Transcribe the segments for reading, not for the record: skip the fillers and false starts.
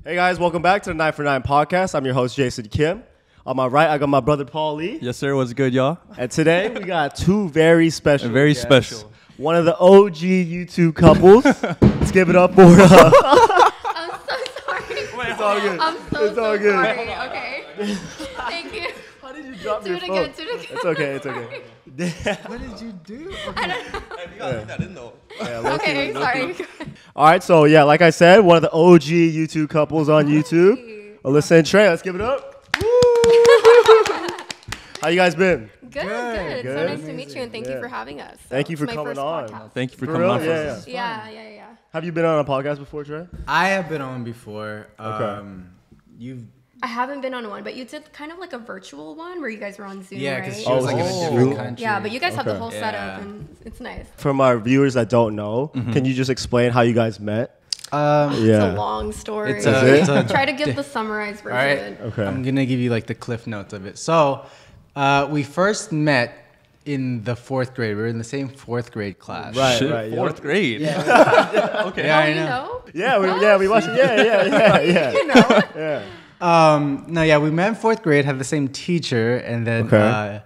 Hey guys, welcome back to the 9 for 9 podcast. I'm your host, Jason Kim. On my right, I got my brother, Paul Lee. Yes, sir. What's good, y'all? And today, we got two very special Very guests. special. One of the OG YouTube couples. Let's give it up for I'm so sorry. It's all good. I'm It's all good. sorry. Okay. Thank you. How did you drop Do your it phone? again. Do it again. It's okay. It's okay. What did you do? Okay, sorry. All right, so yeah, like I said, one of the OG YouTube couples on YouTube. Alyssa and Trey, let's give it up. How you guys been? Good. Good. So nice to meet you, and thank Yeah. you for having us. Thank you It's for my coming first on. podcast. Thank you for For coming real? on. Yeah. Yeah. Have you been on a podcast before, Trey? I have been on before. Okay. You've I haven't been on one, but you did kind of like a virtual one where you guys were on Zoom, yeah, right? because she Oh, was like in a oh. different country. Yeah, but you guys have the Okay. whole Yeah. setup, and it's nice. For my viewers that don't know, can you just explain how you guys met? It's a Yeah. long story. It's Try to give the summarized all right. version. Okay. I'm gonna give you like the cliff notes of it. So, we first met in the 4th grade. We were in the same 4th grade class. Right. Shit, fourth grade. Yeah. Okay. Yeah, Oh, I you know. know? Yeah, we watched it. Yeah. You know? Yeah. No, yeah, we met in 4th grade, had the same teacher, and then Okay.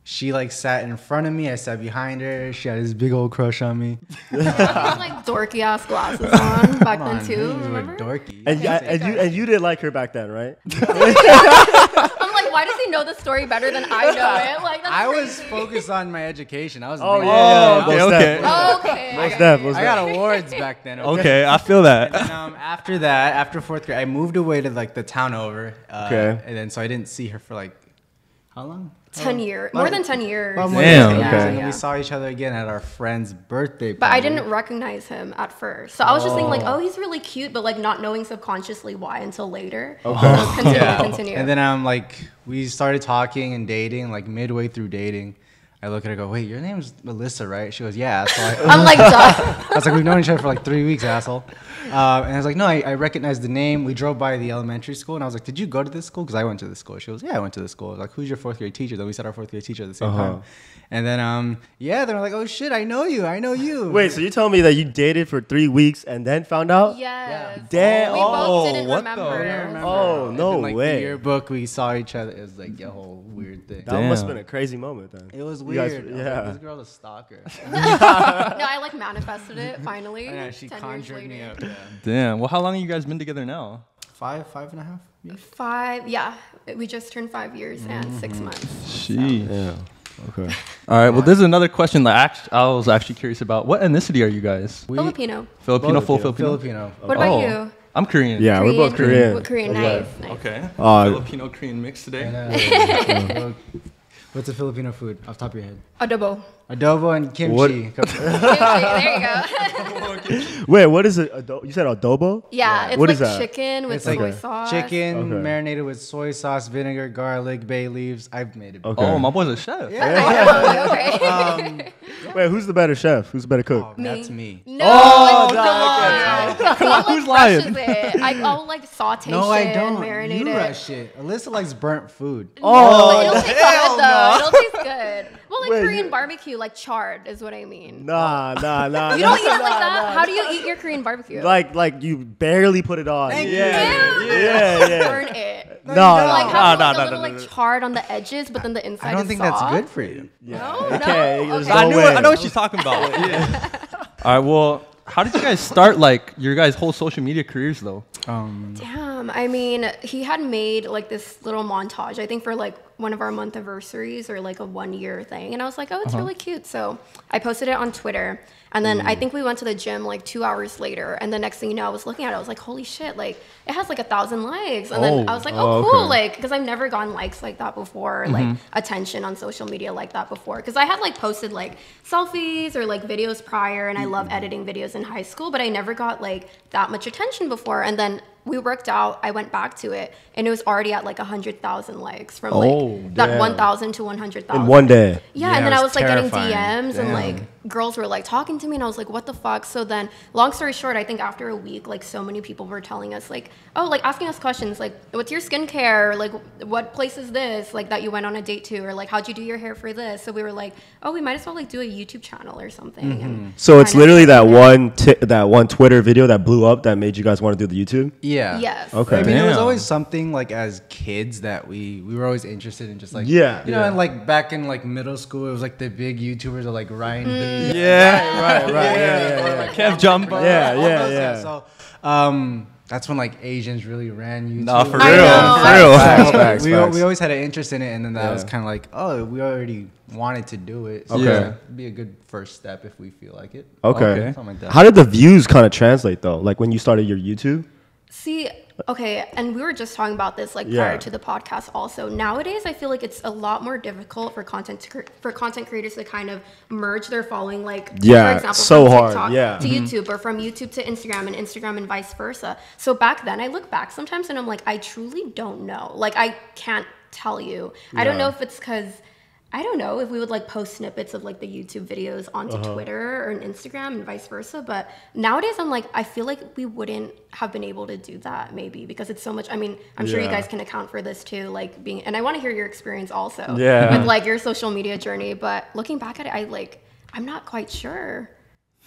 she like sat in front of me. I sat behind her. She had this big old crush on me. You had like dorky ass glasses on back Come on, then too. these were Remember? dorky. And you didn't like her back then, right? I'm like, why does he know the story better than I know it? Like, that's I was crazy. focused on my education. I was. Oh, making- yeah. okay, Most okay. def. Okay. Most def. Most I def. got awards back then. Okay, I feel that. And after that, after 4th grade, I moved away to like the town over. Okay. And then so I didn't see her for like how long? 10 years. More than 10 years. About more Damn, than 10 years. okay. And then we saw each other again at our friend's birthday. But I party. didn't recognize him at first. So I was just thinking like, oh, he's really cute, but like not knowing subconsciously why until later. So continue. And then I'm like, we started talking and dating. Like midway through dating, I look at her, and go, "Wait, your name is Melissa, right?" She goes, "Yeah." So I'm like, duh. I was like, "We've known each other for like 3 weeks, asshole." And I was like, "No, I recognize the name." We drove by the elementary school, and I was like, "Did you go to this school?" Because I went to this school. She goes, "Yeah, I went to this school." I was like, "Who's your 4th grade teacher?" Then we said our 4th grade teacher at the same time. And then, yeah, they were like, "Oh shit, I know you. I know you." Wait, so you telling me that you dated for 3 weeks and then found out? Yes. Damn. We both Oh, didn't what remember. the- I didn't remember. Oh, And no then, like, way. The yearbook, we saw each other. It was like a whole weird thing. That must have Damn. been a crazy moment then. It was You guys- weird. I was yeah. like, this girl's a stalker. No, I like manifested it finally. I know, she 10 years conjured me later. up. Yeah. Damn. Well, how long have you guys been together now? 5.5 years. 5, yeah. We just turned 5 years and 6 months. Sheesh. Yeah. Okay. All right. Well, this is another question that I was actually curious about. What ethnicity are you guys? Filipino. Filipino, Both full of you. Filipino. What about Oh, you? I'm Korean. Yeah, we're both Korean. What Korean? Okay. Nice. Okay. Filipino Korean mix today. What's a Filipino food off the top of your head? Adobo. Adobo and kimchi. There you go. Wait, what is it? You said adobo? Yeah, it's What like is that? chicken with It's like soy sauce. chicken Okay. marinated with soy sauce, vinegar, garlic, bay leaves. I've made it. Okay. Oh, my boy's a chef. Okay. Wait, who's the better chef? Who's the better cook? Oh, that's me. No, Oh, come on. Who's lying? I'll like saute No, shit I don't. and marinate You it. rush it. Alyssa likes burnt food. Oh, it'll taste good though. It'll taste good. Well, like Wait, Korean you- barbecue, like charred, is what I mean. Nah. You don't eat it like that. How do you eat your Korean barbecue? Like you barely put it on. Thank yeah. you. Yeah. Burn it. No, Like no. have no, like no, a little no, like no. charred on the edges, but then the inside I don't is think soft. that's good for you. No, Okay, no. there's Okay. no way. I know what she's talking about. All right. Well, how did you guys start like your guys' whole social media careers though? Damn. I mean, he had made like this little montage, I think for like one of our month anniversaries or like a 1 year thing. And I was like, oh, it's really cute. So I posted it on Twitter. And then I think we went to the gym like 2 hours later. And the next thing you know, I was looking at it. I was like, holy shit, like it has like 1,000 likes. And then I was like, oh, cool. okay. Like, because I've never gotten likes like that before, or, like attention on social media like that before. Because I had like posted like selfies or like videos prior. And I love editing videos in high school, but I never got like that much attention before. And then we worked out. I went back to it, and it was already at like 100,000 likes from like that damn. 1,000 to 100,000 In one day. Yeah, Yeah, and then it I was was like getting terrifying. DMs and Damn. like girls were like talking to me, and I was like, what the fuck? So then, long story short, I think after a week, like so many people were telling us like, oh, like asking us questions like, what's your skincare? Like, what place is this? Like that you went on a date to, or like, how'd you do your hair for this? So we were like, oh, we might as well like do a YouTube channel or something. And So it's kinda literally started that there. one Twitter video that blew up that made you guys want to do the YouTube. Yeah. Yes. Okay. I mean, it was Damn. always something like as kids that we were always interested in, just like Yeah, you know, yeah. and like back in like middle school, it was like the big YouTubers are like Ryan. Heath. Yeah. Right. Yeah. Kev Jumbo. Yeah. all those Yeah. guys. So that's when like Asians really ran YouTube. Nah, for I real. know. For real. Facts. we always had an interest in it, and then that was Yeah. kind of like, oh, we already wanted to do it. So Okay. it'd be a good first step if we feel like it. Okay. Okay. Something like that. How did the views kind of translate though? Like when you started your YouTube? See, okay, and we were just talking about this like Yeah. prior to the podcast. Also, nowadays I feel like it's a lot more difficult for content creators to kind of merge their following, like Yeah, for example, so from hard, TikTok yeah. to YouTube, or from YouTube to Instagram, and Instagram and vice versa. So back then, I look back sometimes and I'm like, I truly don't know. Like I can't tell you. I don't Yeah. know if it's because. I don't know if we would like post snippets of like the YouTube videos onto Twitter or on Instagram and vice versa. But nowadays I'm like, I feel like we wouldn't have been able to do that maybe because it's so much. I mean, I'm sure you Yeah. guys can account for this too, like being, and I want to hear your experience also Yeah. with like your social media journey. But looking back at it, I'm not quite sure.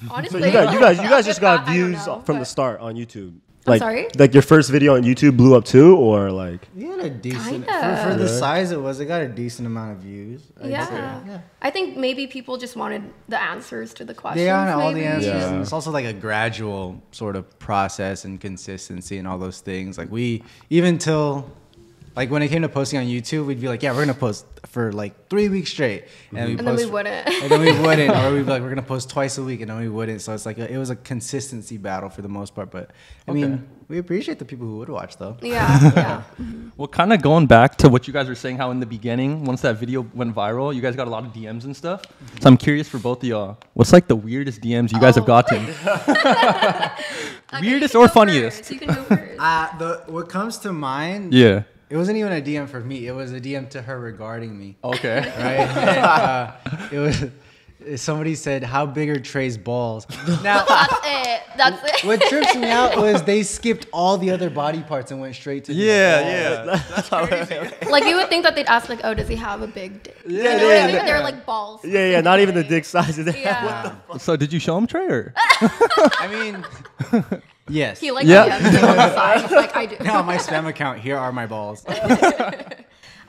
So Honestly, you guys just with got that, I don't views know, from the but- start on YouTube. I'm Like, sorry? Like your first video on YouTube blew up too, or like? We had a decent Kinda. for the size it was. It got a decent amount of views. I'd say. Yeah. I think maybe people just wanted the answers to the questions. They got all the maybe. answers, Yeah. and it's also like a gradual sort of process and consistency and all those things. Like we even till like when it came to posting on YouTube, we'd be like, yeah, we're gonna post for like 3 weeks straight, and And then we wouldn't. and then we wouldn't, or we'd be like, we're gonna post twice a week, and then we wouldn't. So it's like it was a consistency battle for the most part. But I mean, we appreciate the people who would watch though. Yeah. Well, kind of going back to what you guys were saying, how in the beginning, once that video went viral, you guys got a lot of DMs and stuff. So I'm curious for both of y'all, what's like the weirdest DMs you guys have gotten? Okay, Weirdest you can or go funniest? first. You can go first. What comes to mind? Yeah. It wasn't even a DM for me. It was a DM to her regarding me. Okay. Right? And, it was somebody said, "How big are Trey's balls?" Now, That's it. what trips me out was they skipped all the other body parts and went straight to his balls. Like you would think that they'd ask like, "Oh, does he have a big dick?" Yeah, You know what I mean? yeah. They're like balls. Yeah, not even the dick size. Yeah. So did you show him Trey or? I mean, yes. He like Yeah. yeah. on the side, like I do. Now on my spam account, here are my balls.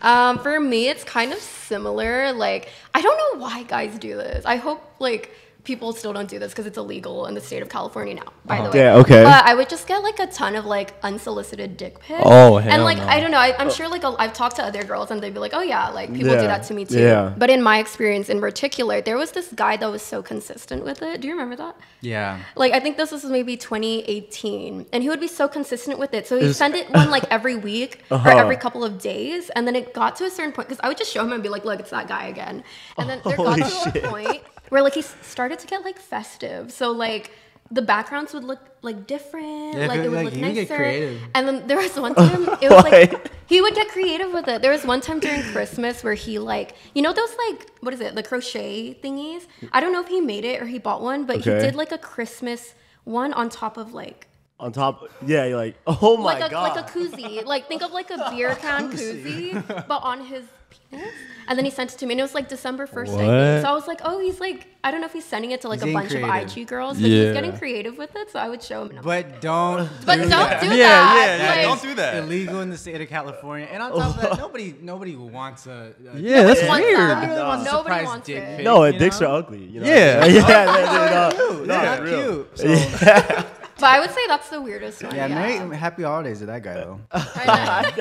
For me, it's kind of similar. Like, I don't know why guys do this. I hope like people still don't do this because it's illegal in the state of California now. By the way, Yeah, okay. But I would just get like a ton of like unsolicited dick pics. Oh, hell And like no. I don't know. I'm sure like I've talked to other girls and they'd be like, oh yeah, like people Yeah, do that to me too. yeah. But in my experience in particular, there was this guy that was so consistent with it. Do you remember that? Yeah. Like I think this was maybe 2018, and he would be so consistent with it. So he'd send it one like every week or every couple of days, and then it got to a certain point because I would just show him and be like, "Look, it's that guy again." And then there got Holy to shit. a point where like he started to get like festive. So like the backgrounds would look like different, Yeah, like it would like, look he would nicer. get creative. And then there was one time it was Why? like he would get creative with it. There was one time during Christmas where he like, you know those like what is it, the crochet thingies? I don't know if he made it or he bought one, but he Okay. did like a Christmas one on top of like On top, yeah, you're like, oh my like a god. like a koozie. Like think of like a beer can koozie, but on his penis. And then he sent it to me, and it was like December 1st. I What? think. So I was like, oh, he's like, I don't know if he's sending it to like He's a getting bunch creative. of IG girls, but Yeah. he's getting creative with it. So I would show him. And I'm like, But don't. but don't do that. Like, Don't do that. Illegal in the state of California, and on top of that, nobody wants a. Yeah, that's wants weird. that. Nobody wants a Nobody surprise wants dick it. pic, No, you dicks know? are ugly. You know? Yeah. yeah, Cute. no, Not for real. cute. So, But I would say that's the weirdest one. yeah, Yeah. Merry Happy Holidays to that guy though. I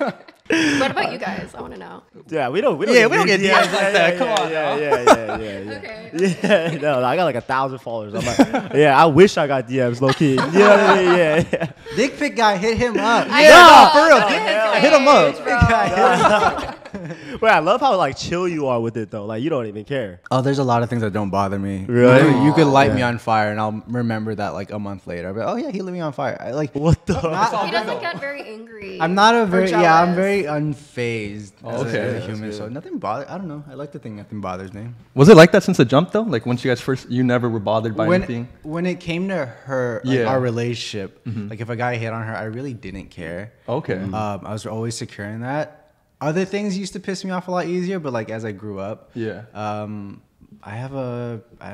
know. What about you guys? I want to know. Yeah, we don't. Yeah, we don't get yeah, DMs like that. Come on Yeah, now. yeah. Okay. Yeah, no, I got like 1,000 followers. I'm like, yeah, I wish I got DMs, low key. You know what I mean? Yeah. Dick pic guy, hit him up. I Yeah, know, no, for real. that's Hit him up. his page, bro. Wait, I love how like chill you are with it though. Like you don't even care. Oh, there's a lot of things that don't bother me. Really? You could light me Yeah. on fire, and I'll remember that like a month later. I'll be like, oh yeah, he lit me on fire. I like. What the? He doesn't get very angry. I'm not a or very yeah. I'm jealous. very unfazed as Okay. a That's human. good. So nothing bothers. I don't know. I like to think nothing bothers me. Was it like that since the jump though? Like once you guys first, you never were bothered by anything? When it came to her, like, Yeah. our relationship, like if a guy hit on her, I really didn't care. Okay. I was always secure in that. Other things used to piss me off a lot easier, but like as I grew up, Yeah. I have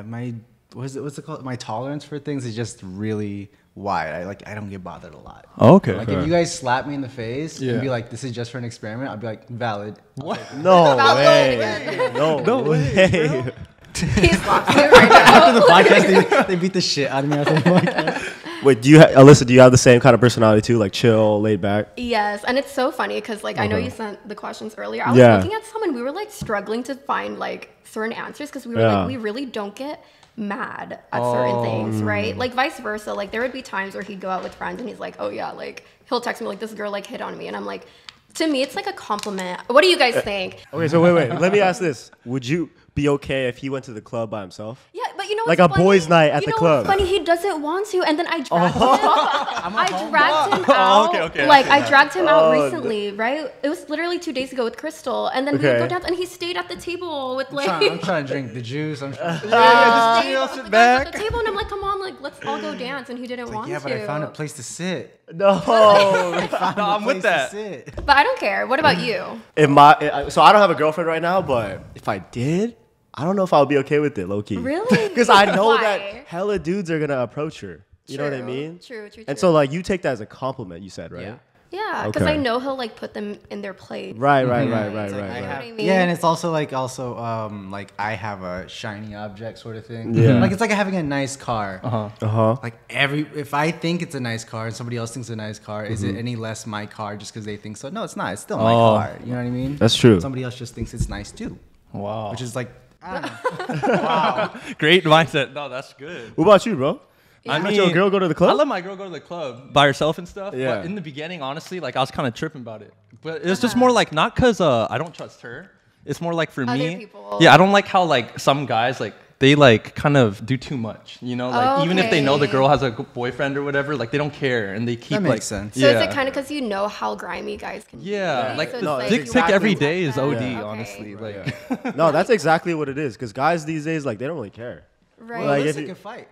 my what's it called? My tolerance for things is just really wide. I don't get bothered a lot. Oh, okay. Like if you guys slap me in the face Yeah. and be like, "This is just for an experiment," I'd be like, "Valid." What? No Valid. way. No way. He slaps me right now. After the podcast, they beat the shit out of me after the podcast. Wait, Alyssa, do you have the same kind of personality too? Like chill, laid back? Yes, and it's so funny because like I know you sent the questions earlier. I was Yeah. looking at some and we were like struggling to find like certain answers because we were Yeah. like we really don't get mad at certain things, right? Like vice versa. Like there would be times where he'd go out with friends and he's like, "Oh yeah," like he'll text me like this girl like hit on me, and I'm like, to me it's like a compliment. What do you guys think? Okay, so wait. Let me ask this: would you be okay if he went to the club by himself? Yeah, but you know Like what's a funny? boys' night at You the know club. what's funny? He doesn't want to, and then I dragged him. I dragged him out. okay, Like I dragged him out recently, right? It was literally 2 days ago with Crystal, and then we would Okay. go dance, and he stayed at the table with like. I'm trying to drink the juice. I'm trying to Yeah, chill, just sit stayed back. at the table, and I'm like, come on, like let's all go dance, and he didn't want yeah, to. but I found a place to sit. No. No, I'm with that. But I don't care. What about you? So I don't have a girlfriend right now, but if I did, I don't know if I would be okay with it, low key. Really? Because I know Why? that hella dudes are gonna approach her. You know what I True, mean? True. And so like you take that as a compliment, you said, right? Yeah. Yeah, because Okay. I know he'll like put them in their place. Right. You know Right. what I mean? Yeah, and it's also like like I have a shiny object sort of thing. Yeah. Like it's like having a nice car. Uh-huh. Like if I think it's a nice car and somebody else thinks it's a nice car, is it any less my car just because they think so? No, it's not. It's still my car. You know what I mean? That's true. Somebody else just thinks it's nice too, Wow. which is like I don't know. Great mindset. No, that's good. What about you, bro? I Let your girl go to the club? I let my girl go to the club by herself and stuff. Yeah. But in the beginning, honestly, like I was kind of tripping about it. But it's just more like not because I don't trust her. It's more like for Other me. people. Yeah, I don't like how like some guys like they like kind of do too much. You know, like even if they know the Okay. girl has a boyfriend or whatever, like they don't care and they keep That like. makes sense. So Yeah. is it kind of because you know how grimy guys can be? Yeah, right? like So it's no, like dick you pic want every to day is protect OD, them. Okay. honestly. Like, No, that's exactly what it is. Because guys these days, like, they don't really care. Right. Well, Like, let's if take you- a fight.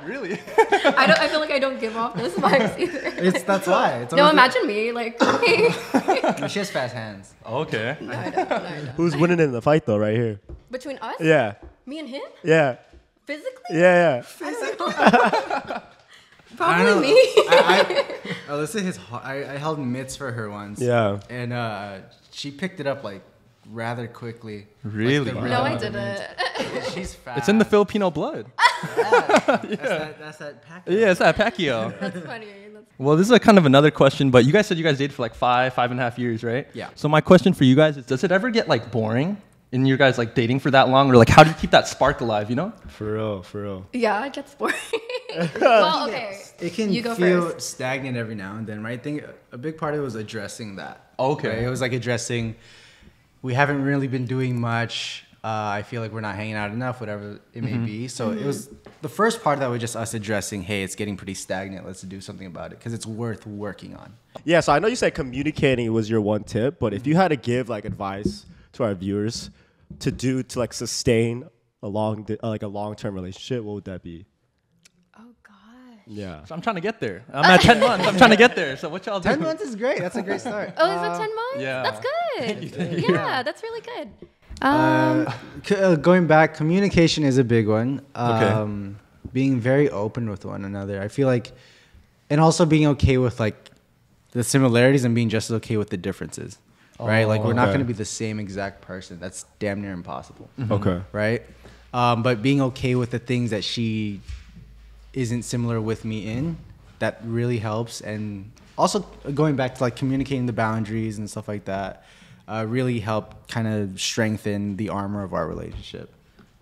really? I feel like I don't give off those vibes either. That's why. It's No, always imagine me like. hey. like- she has fast hands. Okay. No, I don't. Who's winning in the fight, though, right here? Between us, Yeah. me and him, Yeah. physically, Yeah. probably me. Alyssa I held mitts for her once. Yeah. And she picked it up like rather quickly. Really? Like, the No, I rhythm of didn't. it. She's fast. It's in the Filipino blood. That's that pack. Yeah, it's that Pacquiao. That's funny. Well, this is a kind of another question, but you guys said you guys dated for like 5.5 years, right? Yeah. So my question for you guys is, does it ever get like boring in you guys like dating for that long, or like how do you keep that spark alive? You know? For real, for real. Yeah, it gets boring. Well, okay. It can You go feel first. stagnant every now and then, right? I think a big part of it was addressing that. Okay. Right? It was like addressing, we haven't really been doing much. I feel like we're not hanging out enough, whatever it may be. So it was the first part of that was just us addressing, hey, it's getting pretty stagnant. Let's do something about it because it's worth working on. Yeah, so I know you said communicating was your one tip, but if you had to give like advice to our viewers to like sustain a long-term relationship, what would that be? Oh gosh. Yeah. So I'm trying to get there. I'm at 10 months. I'm trying to get there. So what y'all do? 10 months is great. That's a great start. Oh, is it 10 months? yeah. That's good. Yeah, that's really good. Going back, communication is a big one. Being very open with one another. I feel like, and also being okay with like the similarities and being just as okay with the differences, right? Like we're not okay. going to be the same exact person. That's damn near impossible, Okay. right? But being okay with the things that she isn't similar with me in, that really helps. And also going back to like communicating the boundaries and stuff like that, really help kind of strengthen the armor of our relationship.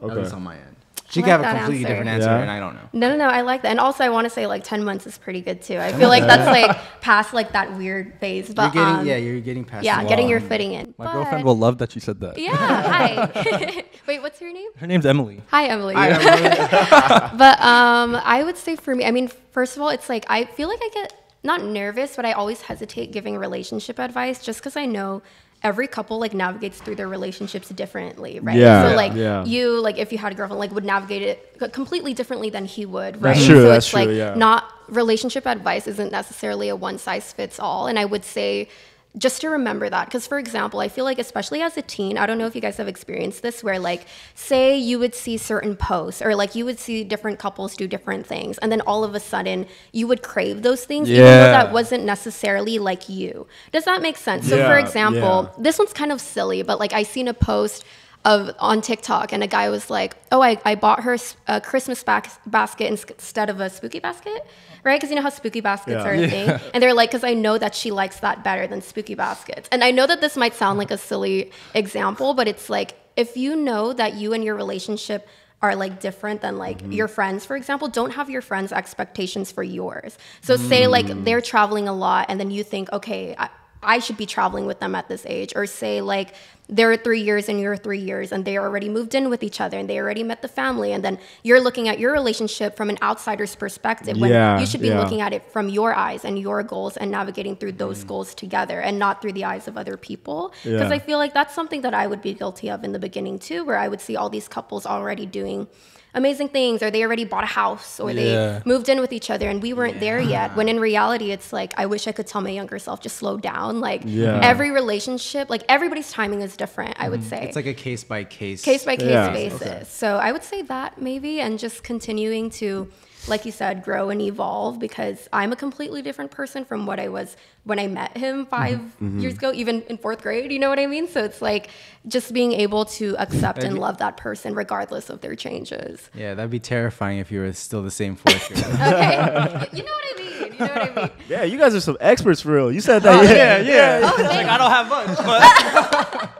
At Okay. least on my end. She I could have like a that completely answer. different answer, Yeah. and I don't know. No, I like that. And also, I want to say like 10 months is pretty good too. I feel like that's like past like that weird phase. But You're getting past. yeah, the getting wall. your fitting in. My But- girlfriend will love that you said that. Yeah. Hi. Wait, what's your name? Her name's Emily. Hi, Emily. I don't know. But I would say for me, I mean, first of all, it's like I feel like I get not nervous, but I always hesitate giving relationship advice just because I know every couple like navigates through their relationships differently, right? Yeah, So like yeah. you like if you had a girlfriend like would navigate it completely differently than he would, right? That's true, So that's it's like true, yeah. not relationship advice isn't necessarily a one size fits all, and I would say just to remember that. Because, for example, I feel like, especially as a teen, I don't know if you guys have experienced this, where like, say you would see certain posts, or like you would see different couples do different things, and then all of a sudden you would crave those things, even though that wasn't necessarily like you. Does that make sense? So, for example, this one's kind of silly, but like I seen a post on TikTok, and a guy was like, "Oh, I bought her a Christmas basket instead of a spooky basket." Right? Because you know how spooky baskets are a thing. And they're like, because I know that she likes that better than spooky baskets. And I know that this might sound like a silly example, but it's like, if you know that you and your relationship are like different than like your friends, for example, don't have your friends' expectations for yours. So say like they're traveling a lot, and then you think, okay, I should be traveling with them at this age. Or say like they're 3 years and you're 3 years, and they already moved in with each other and they already met the family, and then you're looking at your relationship from an outsider's perspective, when you should be looking at it from your eyes and your goals, and navigating through those goals together, and not through the eyes of other people. Because I feel like that's something that I would be guilty of in the beginning too, where I would see all these couples already doing amazing things, or they already bought a house, or they moved in with each other, and we weren't there yet. When in reality, it's like, I wish I could tell my younger self, just slow down. Like every relationship, like everybody's timing is different, I would say. It's like a case by case basis. Okay. So I would say that maybe, and just continuing to, like you said, grow and evolve, because I'm a completely different person from what I was when I met him 5 years ago, even in 4th grade, you know what I mean? So it's like just being able to accept and love that person regardless of their changes. Yeah, that'd be terrifying if you were still the same 4th grader. Okay, you know what I mean? You know what I mean? Yeah, you guys are some experts for real. You said that. Oh, Like, I don't have much, but.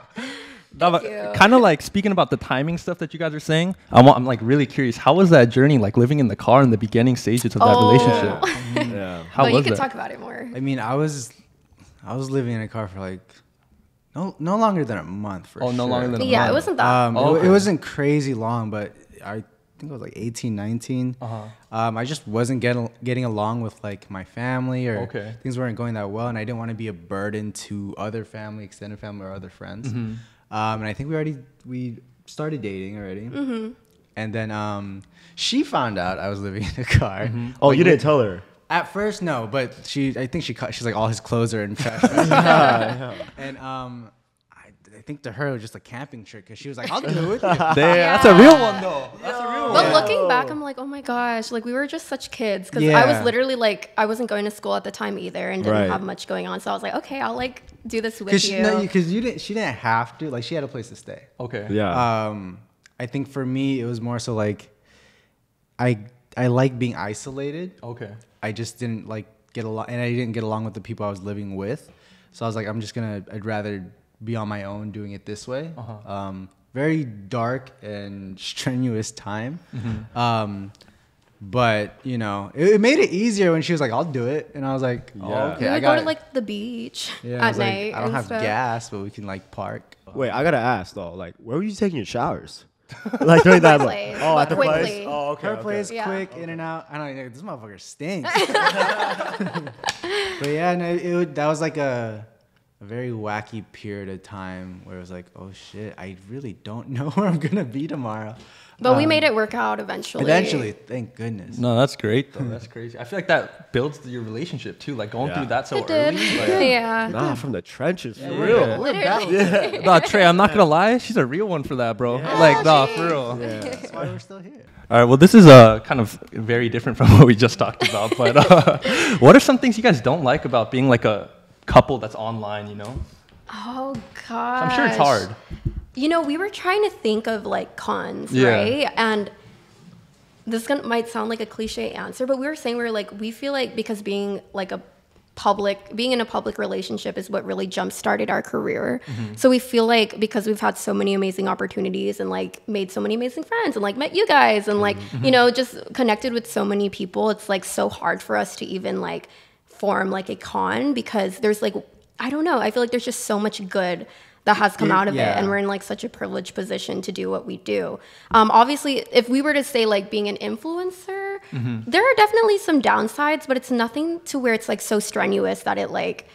Kind of like speaking about the timing stuff that you guys are saying, I'm like really curious. How was that journey, like living in the car in the beginning stages of that relationship? How But was you could that? talk about it more. I mean, I was living in a car for like no longer than a month for sure. No longer than a month. Yeah, it wasn't that. It wasn't crazy long, but I think it was like 18, 19. I just wasn't getting along with like my family, or things weren't going that well, and I didn't want to be a burden to other family, extended family, or other friends. And I think we started dating already. And then she found out I was living in a car. Oh, you didn't tell her? At first, no, but I think she's like, all his clothes are in trash. And I think to her it was just a camping trip, because she was like, I'll do it. That's a real one though. That's a real one. But looking back, I'm like, oh my gosh, like we were just such kids. Because I was literally like, I wasn't going to school at the time either, and didn't have much going on. So I was like, okay, I'll like do this with you. Because she didn't have to. Like, she had a place to stay. Okay. Yeah. I think for me it was more so like, I like being isolated. Okay. I just didn't like get along, and I didn't get along with the people I was living with. So I was like, I'd rather be on my own doing it this way. Very dark and strenuous time. But, you know, it made it easier when she was like, I'll do it. And I was like, okay. We would go to like the beach at night. I don't have stuff. gas, but we can like park. Wait, I gotta ask though. Like, where were you taking your showers? Like during that. Place, Oh, at the quickly. place. Oh, okay. Her place, Yeah. quick, in and out. I don't know, this motherfucker stinks. But yeah, no, that was like a very wacky period of time where it was like, oh shit, I really don't know where I'm gonna be tomorrow. But we made it work out eventually. Eventually, thank goodness. No, that's great though. That's crazy. I feel like that builds your relationship too. Like going through that so It did. early. Like, Yeah. Nah, from the trenches, for real. Literally. no, Trey, I'm not gonna lie. She's a real one for that, bro. Like, no, for real. That's why we're still here. All right. Well, this is kind of very different from what we just talked about. But what are some things you guys don't like about being like a couple that's online? You know. Oh gosh. I'm sure it's hard. You know, we were trying to think of like cons, Yeah. right? And this might sound like a cliche answer, but we were saying we feel like because being in a public relationship is what really jump started our career. So we feel like because we've had so many amazing opportunities and like made so many amazing friends and like met you guys and like, you know, just connected with so many people, it's like so hard for us to even like form like a con, because there's like, I don't know, I feel like there's just so much good that has come out of it, and we're in like such a privileged position to do what we do. Obviously, if we were to say like being an influencer, there are definitely some downsides, but it's nothing to where it's like so strenuous that it like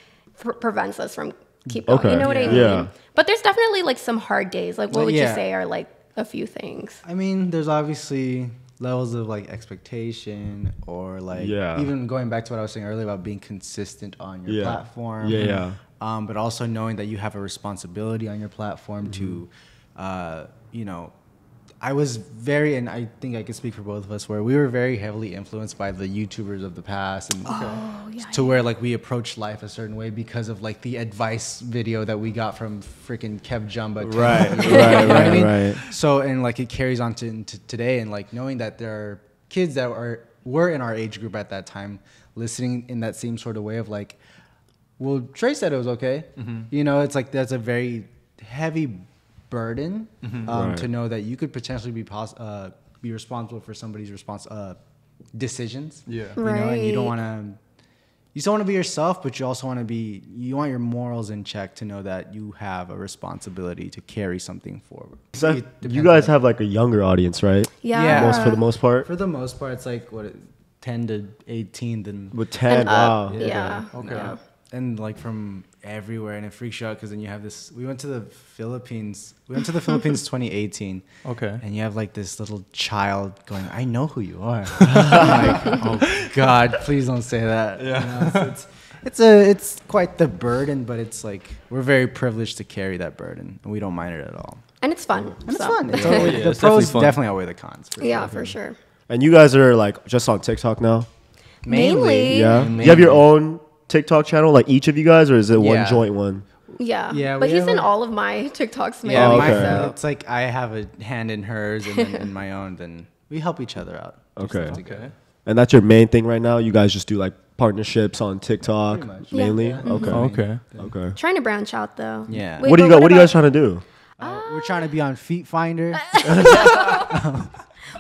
prevents us from keep going. Okay. You know what I mean? Yeah. But there's definitely like some hard days. Like, what would you say are like a few things? I mean, there's obviously levels of like expectation, or like even going back to what I was saying earlier about being consistent on your platform. but also knowing that you have a responsibility on your platform to, you know, I was very, and I think I can speak for both of us, where we were very heavily influenced by the YouTubers of the past, and to where like we approached life a certain way because of like the advice video that we got from freaking Kev Jumba. Right. So, and like it carries on to today, and like knowing that there are kids that were in our age group at that time listening in that same sort of way of like, well, Trey said it was okay. You know, it's like that's a very heavy burden to know that you could potentially be responsible for somebody's decisions. Yeah. You know, and you don't want to. You still want to be yourself, but you also want to be. You want your morals in check to know that you have a responsibility to carry something forward. So you guys have like a younger audience, right? Yeah. For the most part. For the most part, it's like 10 to 18. Then With 10, wow. Yeah. Okay. Yeah. and like from everywhere, and it freaks you out because then you have this. We went to the Philippines. We went to the Philippines 2018. Okay. And you have like this little child going, "I know who you are." I'm like, oh God, please don't say that. Yeah. You know, it's quite the burden, but it's like we're very privileged to carry that burden, and we don't mind it at all. And it's fun. And it's so. fun. It's Yeah, always, yeah, the it's pros definitely fun. definitely outweigh the cons. Yeah, for sure. And you guys are like just on TikTok now? Mainly. Yeah. Mainly. You have your own TikTok channel, like each of you guys, or is it one Yeah. joint one? Yeah. Yeah, But we he's have in a- all of my TikToks, man. Yeah, Oh, my, okay. it's like I have a hand in hers and then in my own. Then we help each other out. do Okay. stuff together. Okay. And that's your main thing right now? You guys just do like partnerships on TikTok Pretty much. mainly? Yeah. Okay. Okay. Okay. Trying to branch out though. Yeah. Wait, What do you but got? What are you guys about- trying to do? We're trying to be on Feet Finder.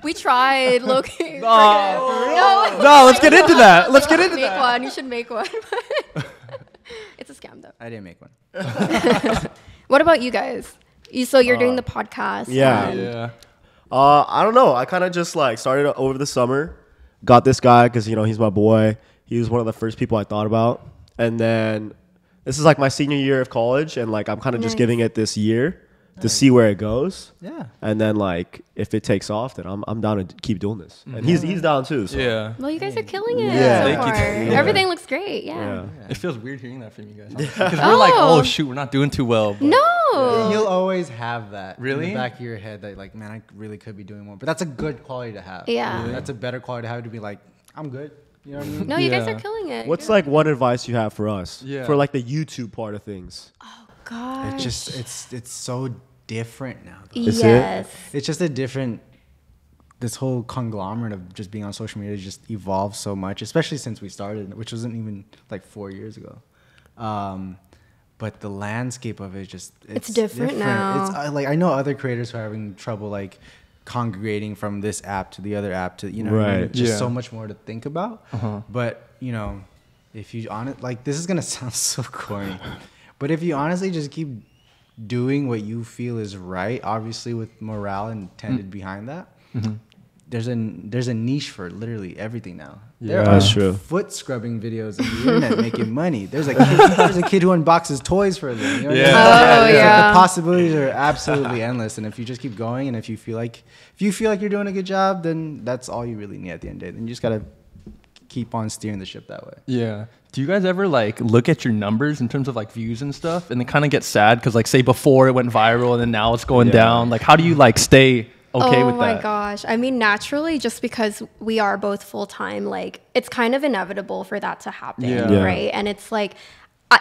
We tried, Loki. No, let's get into that. Let's get into Make that. one. You should make one. It's a scam though. I didn't make one. What about you guys? So you're doing the podcast. yeah. and- Yeah. I don't know. I kind of just like started over the summer. Got this guy because he's my boy. He was one of the first people I thought about. And then this is like my senior year of college, and like I'm kind of just Nice. giving it this year to see where it goes. Yeah. And then like if it takes off, then I'm down to keep doing this. And he's down too. So. Yeah. Well, you guys are killing it Yeah. so Thank far. you. Yeah. Everything looks great. Yeah. Yeah. It feels weird hearing that from you guys. Because we're like, oh shoot, we're not doing too well. but- No. You'll always have that in Really? the back of your head that like, man, I really could be doing more. But that's a good quality to have. Yeah. Really? That's a better quality to have to be like, I'm good. You know what I mean? No, you guys Yeah. are killing it. What's like one advice you have for us? Yeah. For like the YouTube part of things. God. It's just it's so different now. Though. Is it? Yes. It's just a different. This whole conglomerate of just being on social media just evolved so much, especially since we started, which wasn't even like 4 years ago. But the landscape of it just It's different now. It's like I know other creators who are having trouble like congregating from this app to the other app to what I mean? Right. It's just Yeah. so much more to think about. But if you like this is gonna sound so corny, but if you honestly just keep doing what you feel is right, obviously with morale intended behind that, there's a niche for literally everything now. There Yeah, are that's true. foot scrubbing videos on the internet making money. There's a kid who unboxes toys for them. You know what I mean? Oh, It's like yeah. the possibilities are absolutely endless, and if you just keep going, and if you feel like you're doing a good job, then that's all you really need at the end of the day. Then you just gotta keep on steering the ship that way. Yeah. Do you guys ever like look at your numbers in terms of like views and stuff, and then kind of get sad because like say before it went viral and then now it's going down? Like, how do you like stay okay with that? Oh my gosh. I mean, naturally, just because we are both full time, like it's kind of inevitable for that to happen, Yeah. Yeah. right? And it's like,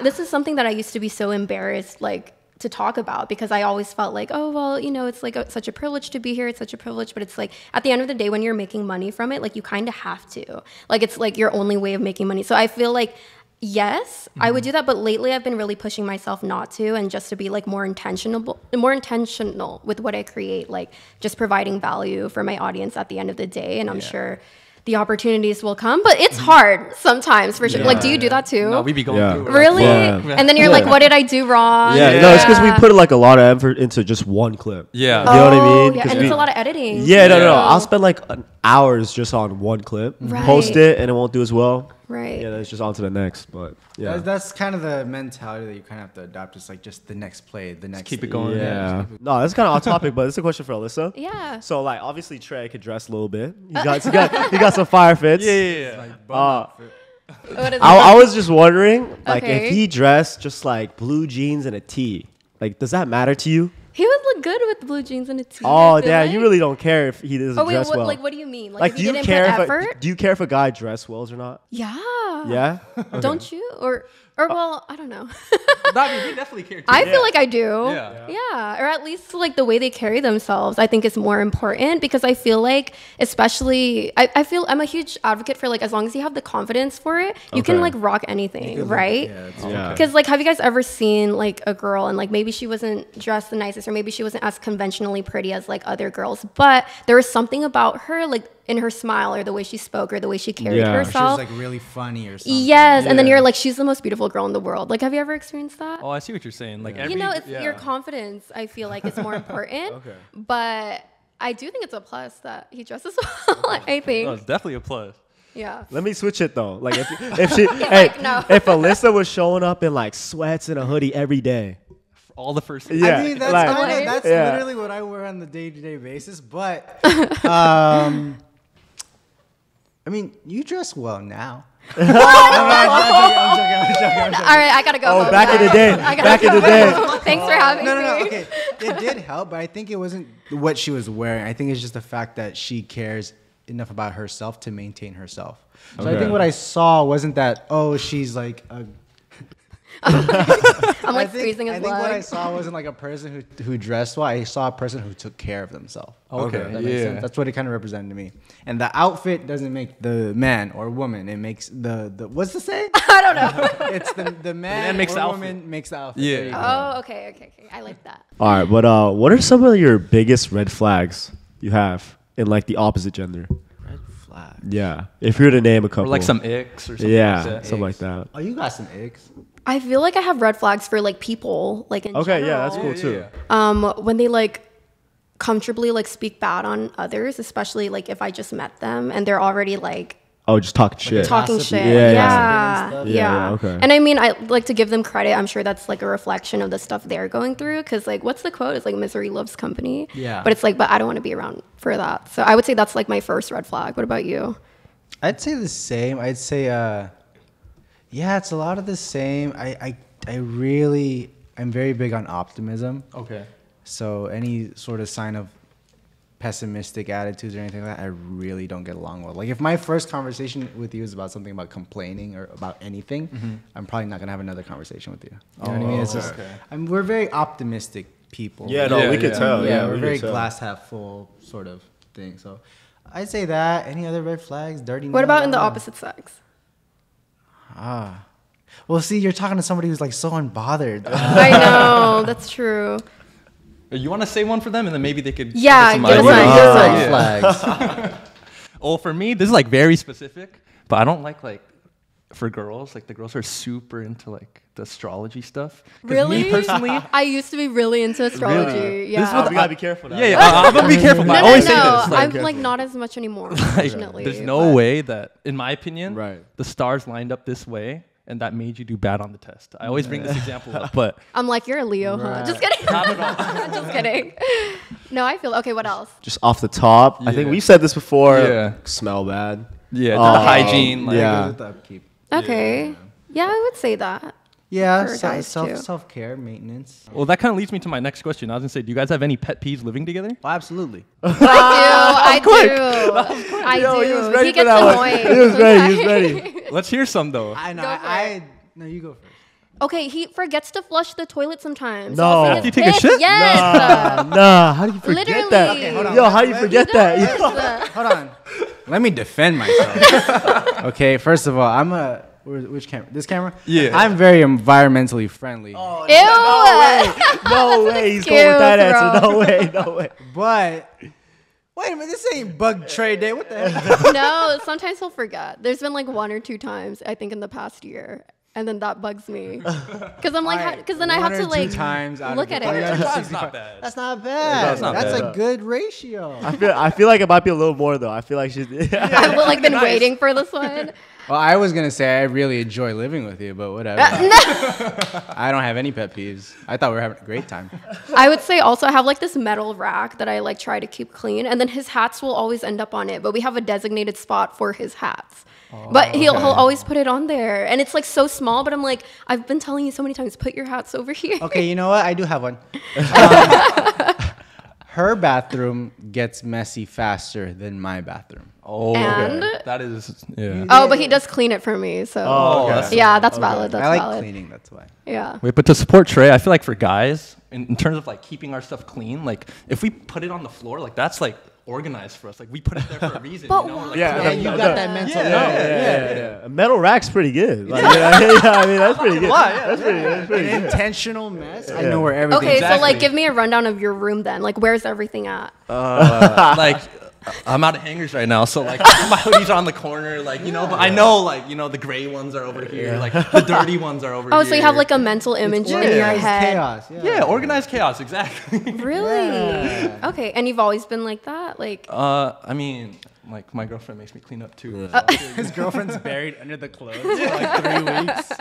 this is something that I used to be so embarrassed, like to talk about because I always felt like, oh, well, it's like such a privilege to be here. It's such a privilege. But it's like at the end of the day, when you're making money from it, like you kind of have to. Like it's like your only way of making money. So I feel like, yes, I would do that. But lately I've been really pushing myself not to and just to be like more intentional with what I create, like just providing value for my audience at the end of the day. And I'm sure the opportunities will come, but it's hard sometimes for sure. Like, do you do that too? No, we be going Yeah. through it. Really? Yeah. And then you're like, what did I do wrong? Yeah, no, it's because we put like a lot of effort into just one clip. Yeah. You know what I mean? Yeah, 'Cause and we- it's a lot of editing. Yeah, no. too. I'll spend like hours just on one clip, Right. post it, and it won't do as well. Right. Yeah, then it's just on to the next. But yeah, That's kind of the mentality that you kind of have to adopt. It's like just the next play, the next. keep it going. yeah. No, that's kind of off topic, but it's a question for Alyssa. Yeah. So like, obviously Trey could dress a little bit. He got some fire fits. Yeah. What is I it? was just wondering, like, Okay. if he dressed just like blue jeans and a tee, like, does that matter to you? He would look good with blue jeans and a tee. Oh, I feel damn, like. you really don't care if he doesn't Oh wait, dress well. what do you mean? Like, if do he you didn't care put if effort? do you care if a guy dress well or not? Yeah. Yeah. Don't you? Or well, I don't know. I mean, we definitely care. Too. I feel like I do. Yeah. Yeah. Or at least like the way they carry themselves, I think is more important because I feel like, especially, I feel I'm a huge advocate for like as long as you have the confidence for it, you can Okay. like rock anything, right? Yeah. Because like, have you guys ever seen like a girl and like maybe she wasn't dressed the nicest or maybe she wasn't as conventionally pretty as like other girls, but there was something about her like in her smile or the way she spoke or the way she carried Yeah. Or she was, She was herself. like really funny or something. Yes, and then Yeah. you're like, she's the most beautiful girl in the world. Like, have you ever experienced that? Oh, I see what you're saying. Like, You know, it's your confidence. I feel like is more important. Okay. But I do think it's a plus that he dresses well. I think. Oh, it's definitely a plus. Yeah. Let me switch it though. Like if she like, no. if Alyssa was showing up in like sweats and a hoodie every day. All the first. Yeah. I mean, that's like- kinda, that's Yeah. literally what I wear on the day-to-day basis. But, I mean, you dress well now. I'm joking. All right, I gotta go. Oh, home back in now. the day. I gotta Back in go the day. home. Thanks for having No, me. okay. It did help, but I think it wasn't what she was wearing. I think it's just the fact that she cares enough about herself to maintain herself. So I Okay. think what I saw wasn't that, oh, she's like a I'm like I squeezing his think what I leg. saw wasn't like a person who dressed well. I saw a person who took care of themselves. Okay, That makes sense. That's what it kind of represented to me. And the outfit doesn't make the man or woman. It makes the what's the say? I don't know. It's the man, man makes or the outfit. woman makes the outfit. Yeah. There you go. Oh, okay. I like that. All right, but what are some of your biggest red flags you have in like the opposite gender? Red flag. Yeah, if you were to name a couple. Or like some icks or something. Yeah, Like that. something like that. Oh, you got some icks. I feel like I have red flags for like people, like in Okay, general. yeah, that's cool too. When they like comfortably like speak bad on others, especially like if I just met them and they're already like Oh, just talking shit. talking Gossipy. shit. Yeah, Yeah, yeah. Yeah, okay. And I mean, I like to give them credit. I'm sure that's like a reflection of the stuff they're going through. Because like, what's the quote? It's like misery loves company. Yeah. But it's like, but I don't want to be around for that. So I would say that's like my first red flag. What about you? I'd say the same. I'd say, yeah, it's a lot of the same. I'm very big on optimism. Okay. So any sort of sign of pessimistic attitudes or anything like that, I really don't get along with. Like if my first conversation with you is about something about complaining or about anything, I'm probably not gonna have another conversation with you. You know what I mean? It's just we're very optimistic people. Yeah, no, Yeah, we could yeah. tell. yeah, we we're could very tell. glass half full sort of thing. So I'd say that. Any other red flags? Dirty. What nails? about I in the don't know. opposite sex? Well, see, you're talking to somebody who's like so unbothered. I know, that's true. You want to say one for them, and then maybe they could. Yeah, give us give some us ideas? some. Red Yeah. flags. Oh, for me, this is like very specific, but I don't like for girls, like the girls are super into like the astrology stuff. 'Cause Really? Me personally, I used to be really into astrology. Really? Yeah. Oh, we gotta be careful now. yeah, I'm gonna be careful. But I always say this. I'm Like, like not as much anymore, like, unfortunately. there's no but- way that, in my opinion, Right. the stars lined up this way, and that made you do bad on the test. I always bring this example up, but I'm like, you're a Leo, huh? Just kidding. Just kidding. No, I feel okay. What else? Just off the top, I think Yeah. we said this before. Yeah. Smell bad. yeah, Oh, the hygiene. Like, yeah. Goes with the upkeep. Okay. Yeah, I would say that. Yeah, For guys, too. self care, maintenance. Well, that kind of leads me to my next question. I was gonna say, do you guys have any pet peeves living together? Oh, absolutely. I do. I Yo, do. he was ready He for gets that one. annoying. He was ready. He was ready. Let's hear some though. I know. Go for No, you go first. Okay, he forgets to flush the toilet sometimes. No. I'll see After his you take a piss. shit? Yes. Nah, how do you forget Literally. that? Okay, hold on. Yo, how do you forget that? Yes. Hold on. Let me defend myself. Okay, first of all, which camera? This camera? Yeah. I'm very environmentally friendly. Ew. No way. He's going with that answer. Bro. No way. No way. But wait a minute, this ain't bug trade day. What the hell? No, sometimes he'll forget. There's been like 1 or 2 times, I think, in the past year. And then that bugs me. Because I'm like, because then I have to like look at it. That's not bad. That's not bad. That's not That's bad. a good ratio. I feel like it might be a little more though. I feel like she's. I've like been waiting for this one. Well, I was gonna say I really enjoy living with you, but whatever. I don't have any pet peeves. I thought we were having a great time. I would say also I have like this metal rack that I like try to keep clean, and then his hats will always end up on it. But we have a designated spot for his hats. But he'll always put it on there, and it's like so small. But I'm like, I've been telling you so many times, put your hats over here. Okay, you know what? I do have one. Her bathroom gets messy faster than my bathroom. Oh, And- okay. That is, yeah. Oh, but he does clean it for me. So okay. yeah, that's valid. That's I like valid. cleaning, that's why. Yeah. Wait, but to support Trey, I feel like for guys, in terms of like keeping our stuff clean, like if we put it on the floor, like that's like organized for us. Like we put it there for a reason. But you know? why? Like, Yeah, you got that mental Yeah. A metal rack's pretty good. Like, I mean, that's pretty good. That's pretty An good. intentional mess. I know where everything Okay, is. so Exactly. like, give me a rundown of your room then. Like, where's everything at? like I'm out of hangers right now, so like my hoodies are on the corner, like you know. But I know, like you know, the gray ones are over here, like the dirty ones are over here. Oh, so you have like a mental image in your Organized head. chaos. yeah, organized chaos, exactly. Really? Okay, and you've always been like that? Like, I mean, like my girlfriend makes me clean up too. His girlfriend's buried under the clothes for like 3 weeks.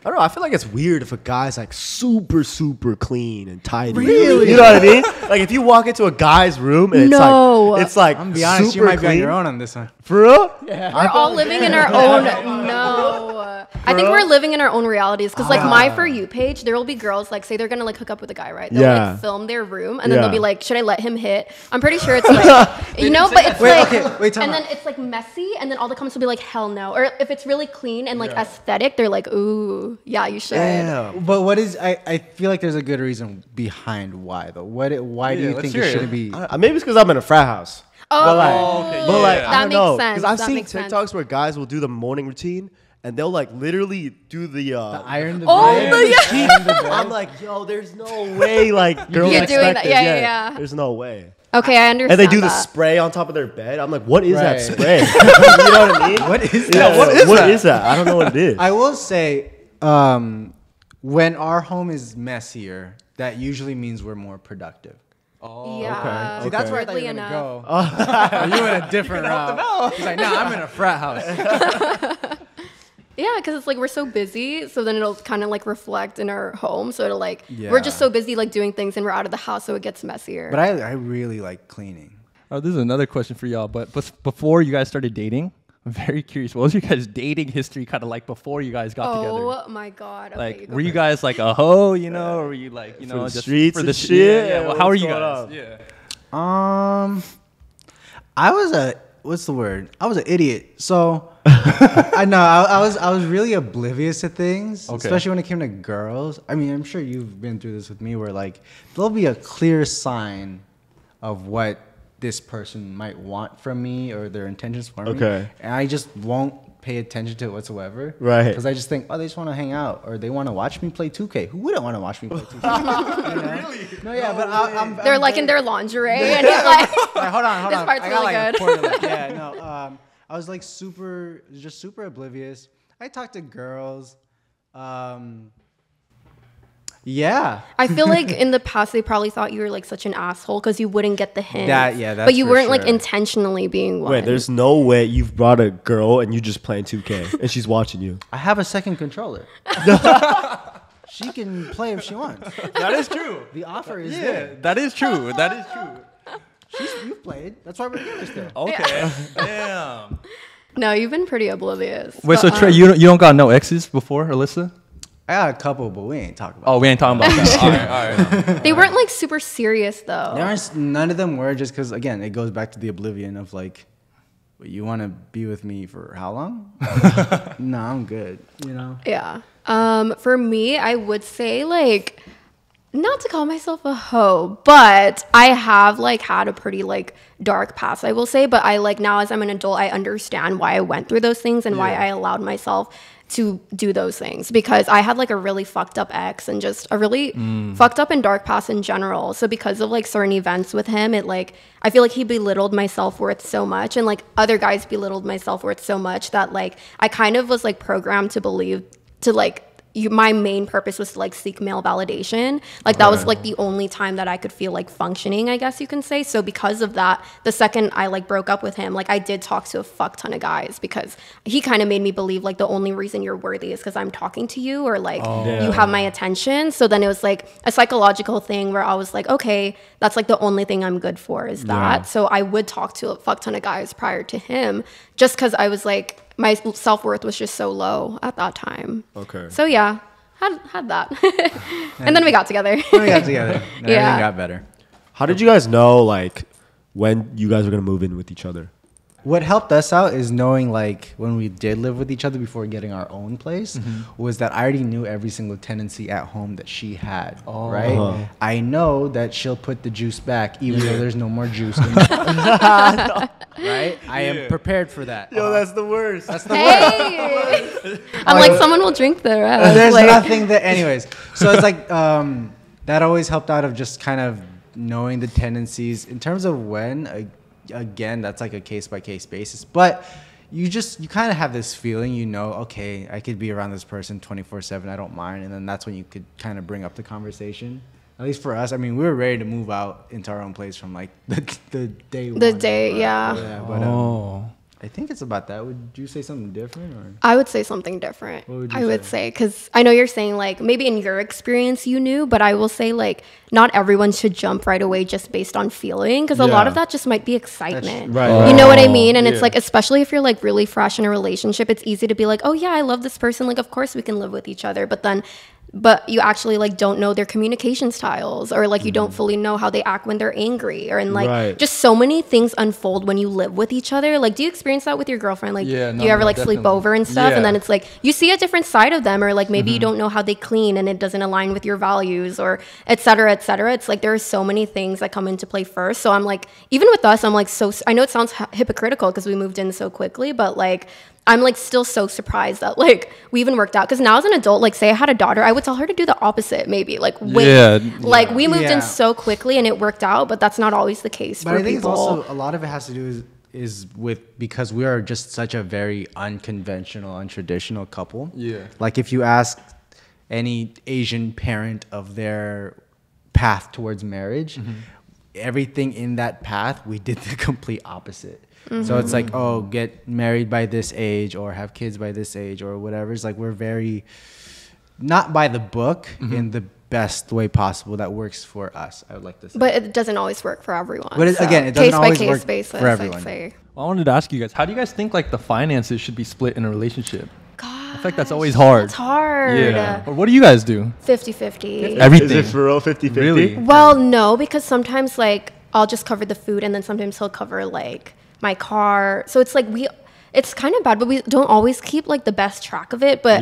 I don't know. I feel like it's weird if a guy's like super, super clean and tidy. Really? You know what I mean? Like if you walk into a guy's room and No. it's like I'm gonna be honest, you super might be on clean. your own on this one. For real? we're all living in our own. No. I think we're living in our own realities. Because, like, my For You page, there will be girls, like, say they're going to, like, hook up with a guy, right? They'll, Yeah. like, film their room, and then Yeah. they'll be like, should I let him hit? I'm pretty sure it's, like, you know, but it's, Wait, like, okay, wait, time and out. then it's, like, messy, and then all the comments will be like, hell no. Or if it's really clean and, like, aesthetic, they're like, ooh, yeah, you should. Damn. But what is? I feel like there's a good reason behind why though. Why do you let's think hear it it. shouldn't be? Maybe it's because I'm in a frat house. Oh, But like, okay, but like yeah. I That don't makes know. sense. I've That seen makes sense. TikToks where guys will do the morning routine and they'll like literally do the Iron the Oh bed, my God. iron the bed. I'm like, yo, there's no way like girls You're doing expect that. this. Yeah, yeah. There's no way. Okay, I understand And they do the that. spray on top of their bed. I'm like, what is that Right. spray? You know what I mean? What is Yeah, that? what is that? I don't know what it is. I will say, when our home is messier, that usually means we're more productive. Yeah. See, that's where I thought weirdly you were enough. gonna go. You went a different route. He's like, no, I'm in a frat house. Yeah, because it's like we're so busy, so then it'll kind of like reflect in our home. So it'll like we're Yeah. just so busy like doing things, and we're out of the house, so it gets messier. But I really like cleaning. Oh, this is another question for y'all. But before you guys started dating, I'm very curious. What was your guys' dating history kind of like before you guys got together? Oh my god! Okay, Like, go were you first. guys like a hoe, you know, or were you like, you know, the just streets for the and sh- shit? Yeah, yeah. Well, how are What's you going guys? on? Yeah. I was what's the word? I was an idiot. So I know I was really oblivious to things, Okay. especially when it came to girls. I mean, I'm sure you've been through this with me, where like there'll be a clear sign of what this person might want from me or their intentions for me. Okay. And I just won't pay attention to it whatsoever. Right. Because I just think, oh, they just want to hang out or they want to watch me play 2K. Who wouldn't want to watch me play 2K? Really? No, yeah, but I'm They're like in their lingerie, and he's like, All right, hold on. This part's I got really like a good. quarter left. Yeah, no. I was like super oblivious. I talked to girls. Yeah. I feel like in the past they probably thought you were like such an asshole because you wouldn't get the hint. That's but you for weren't like sure. intentionally being one. Wait, there's no way you've brought a girl and you just playing 2K and she's watching you. I have a second controller. She can play if she wants. That is true. The offer is Yeah, there. that is true. That is true. You've played. That's why we're together still. Okay. Damn. No, you've been pretty oblivious. Wait, so But, Trey, you don't got no exes before, Alyssa? I got a couple, but we ain't talking about. Oh, we ain't talking about that. All right. they weren't like super serious though. None of them were, just because again it goes back to the oblivion of like, you want to be with me for how long? No, I'm good. You know. Yeah. For me, I would say like not to call myself a hoe, but I have like had a pretty like dark past, I will say. But I like now as I'm an adult, I understand why I went through those things and why I allowed myself to do those things, because I had like a really fucked up ex and just a really fucked up and dark past in general. So because of like certain events with him, it like I feel like he belittled my self-worth so much, and like other guys belittled my self-worth so much that like I kind of was like programmed to believe to like my main purpose was to like seek male validation. Like that was like the only time that I could feel like functioning, I guess you can say. So because of that, the second I like broke up with him, like I did talk to a fuck ton of guys because he kind of made me believe like the only reason you're worthy is because I'm talking to you or like you have my attention. So then it was like a psychological thing where I was like, okay, that's like the only thing I'm good for is that. So I would talk to a fuck ton of guys prior to him just because I was like, my self-worth was just so low at that time. Okay. So yeah, had that. And then we got together. When we got together, and Yeah. everything got better. How did you guys know like when you guys were gonna move in with each other? What helped us out is knowing like when we did live with each other before getting our own place was that I already knew every single tendency at home that she had, right? I know that she'll put the juice back even though there's no more juice in the right? I am prepared for that. Yo, that's the worst. That's the Hey! I'm like, someone will drink the rest. There's like, nothing that, anyways. So it's like that always helped out of just kind of knowing the tendencies in terms of when. Again, that's like a case by case basis, but you kind of have this feeling, you know, okay, I could be around this person 24/7. I don't mind, and then that's when you could kind of bring up the conversation. At least for us, I mean, we were ready to move out into our own place from like the day. The day, yeah. Yeah, but I think it's about that. Would you say something different, or? I would say something different. What would you I would say? say, because I know you're saying like maybe in your experience you knew, but I will say like not everyone should jump right away just based on feeling, because a lot of that just might be excitement. right. You know what I mean? And it's like, especially if you're like really fresh in a relationship, it's easy to be like, oh yeah, I love this person. Like, of course we can live with each other. But you actually like don't know their communication styles, or like you don't fully know how they act when they're angry, or and like just so many things unfold when you live with each other. Like, do you experience that with your girlfriend? Like, do you ever like sleep over and stuff, and then it's like you see a different side of them, or like maybe you don't know how they clean and it doesn't align with your values, or et cetera, et cetera. It's like there are so many things that come into play first. So I'm like, even with us, I'm like, so I know it sounds hypocritical because we moved in so quickly, but like I'm like still so surprised that like we even worked out, because now as an adult, like say I had a daughter, I would tell her to do the opposite, maybe like wait, like we moved in so quickly and it worked out, but that's not always the case. But for I think people. it's also a lot of it has to do is with, because we are just such a very unconventional, untraditional couple. Yeah. Like if you ask any Asian parent of their path towards marriage, everything in that path, we did the complete opposite. So it's like, oh, get married by this age or have kids by this age or whatever. It's like we're very not by the book in the best way possible that works for us, I would like to say. But it doesn't always work for everyone. But again, it doesn't always work basis, for everyone. I'd say. Well, I wanted to ask you guys, how do you guys think like the finances should be split in a relationship? God, I feel like that's always hard. It's hard. Yeah. Or what do you guys do? 50-50. Everything. Is it for real 50-50? Really? Well, no, because sometimes like I'll just cover the food, and then sometimes he'll cover like my car. So it's like it's kind of bad, but we don't always keep like the best track of it. But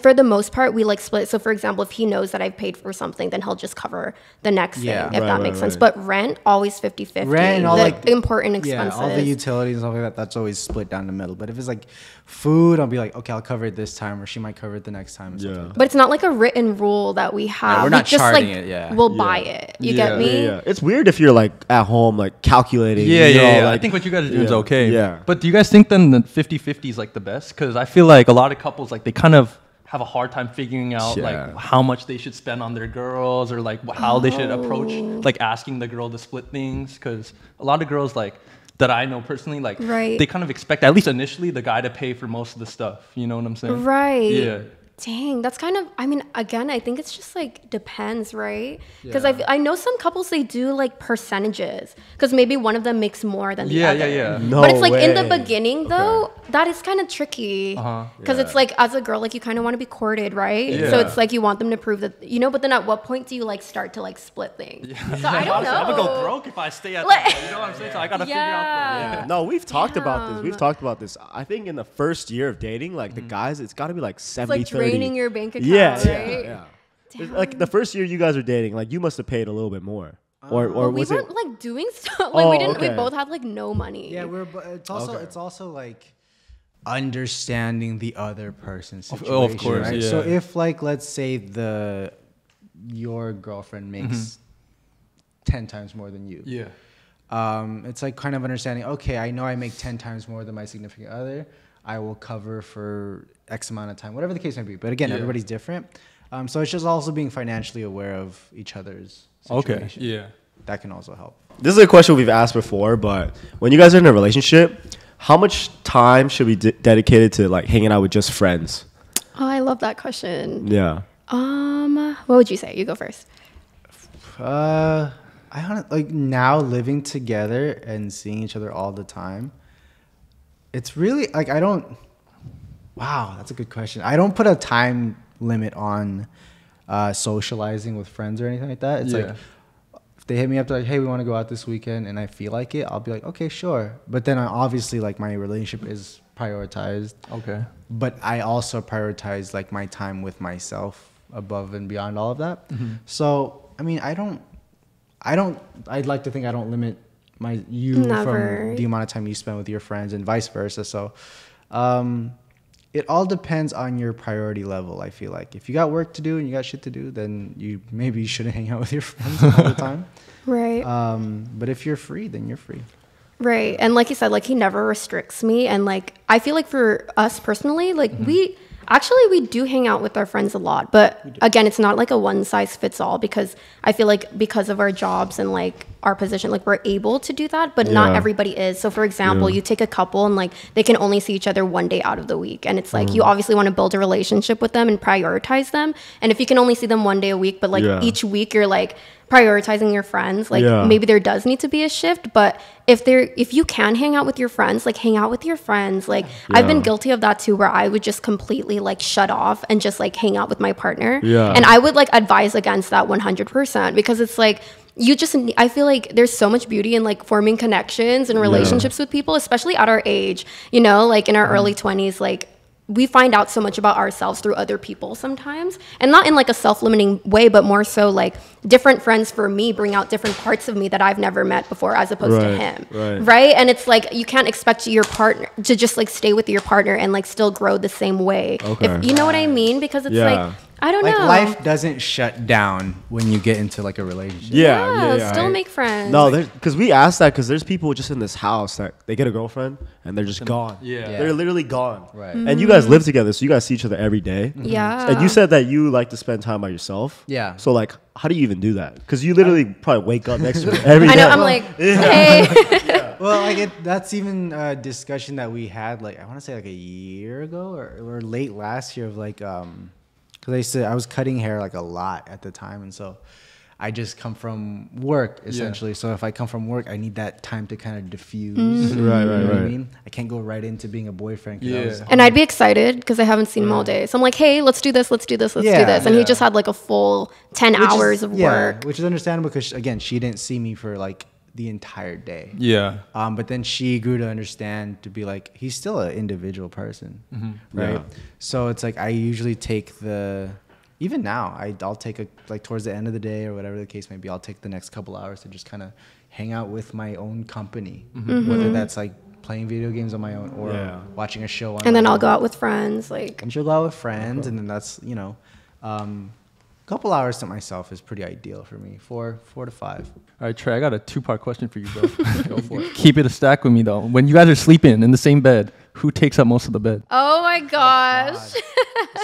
for the most part, we like split. So for example, if he knows that I've paid for something, then he'll just cover the next thing, if that makes sense. But rent, always 50-50. Rent and all the like important expenses. Yeah, all the utilities and stuff like that, that's always split down the middle. But if it's like food, I'll be like, okay, I'll cover it this time, or she might cover it the next time. And stuff like that. But it's not like a written rule that we have. we're not we just charting like, it, yeah. We'll buy it. You get me? Yeah. It's weird if you're like at home, like calculating. Yeah, you know, yeah. I like- think what you guys are doing is Yeah, okay. yeah. But do you guys think then the 50-50 is like the best? Because I feel like a lot of couples, like they kind of have a hard time figuring out like how much they should spend on their girls, or like how they should approach like asking the girl to split things. Because a lot of girls like that I know personally, like they kind of expect, at least initially, the guy to pay for most of the stuff. You know what I'm saying? Right. Yeah. Dang, that's kind of, I mean, again, I think it's just like depends, right? Because I know some couples, they do like percentages, because maybe one of them makes more than the other. Yeah. No but it's like in the way. beginning though, that is kind of tricky. Because it's like, as a girl, like you kind of want to be courted, right? Yeah. So it's like you want them to prove that, you know, but then at what point do you like start to like split things? So I don't know. I'm gonna go broke if I stay at that. You know what I'm saying? So I gotta figure out the. No, we've talked about this. We've talked about this. I think in the first year of dating, like the guys, it's got to be like 70-30. It's like draining your bank account, right? Yeah. It's like the first year you guys are dating, like you must have paid a little bit more, or Well, we was it? weren't like doing stuff. Like we didn't. okay. We both had like no money. Yeah, it's also like understanding the other person's situation. Of course, right? yeah. So if like let's say your girlfriend makes 10 times more than you. Yeah. It's like kind of understanding, okay, I know I make 10 times more than my significant other. I will cover for X amount of time, whatever the case may be. But again, everybody's different. So it's just also being financially aware of each other's situation. Yeah. That can also help. This is a question we've asked before, but when you guys are in a relationship, how much time should be dedicated to like hanging out with just friends? Oh, I love that question. Yeah. What would you say? You go first. I like now living together and seeing each other all the time. It's really like wow, that's a good question. I don't put a time limit on socializing with friends or anything like that. It's like if they hit me up, they're like, hey, we want to go out this weekend, and I feel like it, I'll be like, okay, sure. But then obviously like my relationship is prioritized. Okay. But I also prioritize like my time with myself above and beyond all of that. So I mean, I'd like to think I don't limit Never. from the amount of time you spend with your friends and vice versa. So it all depends on your priority level. I feel like if you got work to do and you got shit to do, then you shouldn't hang out with your friends all the time. Right. But if you're free, then you're free. Right. And like you said, like he never restricts me. And like, I feel like for us personally, like we do hang out with our friends a lot, but again, it's not like a one size fits all, because I feel like because of our jobs and like our position, like we're able to do that, but not everybody is. So for example, you take a couple and like they can only see each other one day out of the week. And it's like, you obviously want to build a relationship with them and prioritize them. And if you can only see them one day a week, but like each week you're like prioritizing your friends, like maybe there does need to be a shift. But if you can hang out with your friends, like hang out with your friends. Like I've been guilty of that too, where I would just completely like shut off and just like hang out with my partner. And I would like advise against that 100%, because it's like, I feel like there's so much beauty in like forming connections and relationships with people, especially at our age, you know, like in our early 20s, like we find out so much about ourselves through other people sometimes, and not in like a self-limiting way, but more so like different friends for me bring out different parts of me that I've never met before as opposed to him. Right. And it's like, you can't expect your partner to just like stay with your partner and like still grow the same way. If, you know what I mean? Because it's like, I don't know. Life doesn't shut down when you get into like a relationship. Still make friends. No, because we asked that because there's people just in this house that they get a girlfriend and they're just gone. They're literally gone. And you guys live together, so you guys see each other every day. And you said that you like to spend time by yourself. So like, how do you even do that? Because you literally probably wake up next to her every day. I know. I'm like, hey. Well, like that's even a discussion that we had, like I want to say like a year ago or late last year, of like because I was cutting hair like a lot at the time, and so I just come from work essentially. So if I come from work, I need that time to kind of diffuse. Right. I mean, I can't go right into being a boyfriend. And I'd be excited because I haven't seen him all day. So I'm like, hey, let's do this. Let's do this. And he just had like a full 10 hours of work. Which is understandable because again, she didn't see me for like the entire day. But then she grew to understand, to be like, he's still an individual person, right? So it's like I usually take even now I'll take like towards the end of the day or whatever the case may be, I'll take the next couple hours to just kind of hang out with my own company, whether that's like playing video games on my own or watching a show on and then I'll go out with friends, like, and she'll go out with friends, and then that's couple hours to myself is pretty ideal for me. 4 to 5. All right, Trey, I got a 2-part question for you, bro. Go for it. Keep it a stack with me, though. When you guys are sleeping in the same bed, who takes up most of the bed? Oh, my gosh.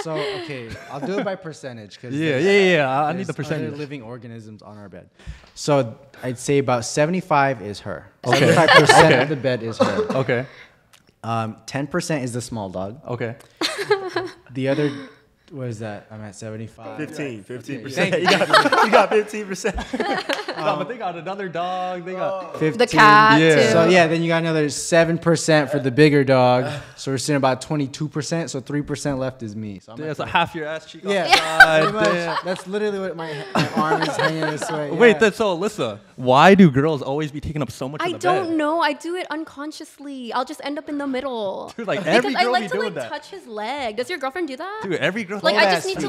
So, okay, I'll do it by percentage. Cause I need the percentage. Other living organisms on our bed. So I'd say about 75 is her. 75% of the bed is her. Okay. 10% is the small dog. Okay. The other... What is that? I'm at 75. 15%. You got 15%. No, but they got another dog. They got 15. The cat, too. So, then you got another 7% for the bigger dog. So, we're sitting about 22%. So, 3% left is me. So it's like half your ass cheek. Yeah. That's literally what my arm is hanging this way. Wait, so Alyssa, why do girls always be taking up so much of the bed? I don't know. I do it unconsciously. I'll just end up in the middle. Dude, like every girl I like be to doing that. touch his leg. Does your girlfriend do that? Dude, every girl. Like, I just need to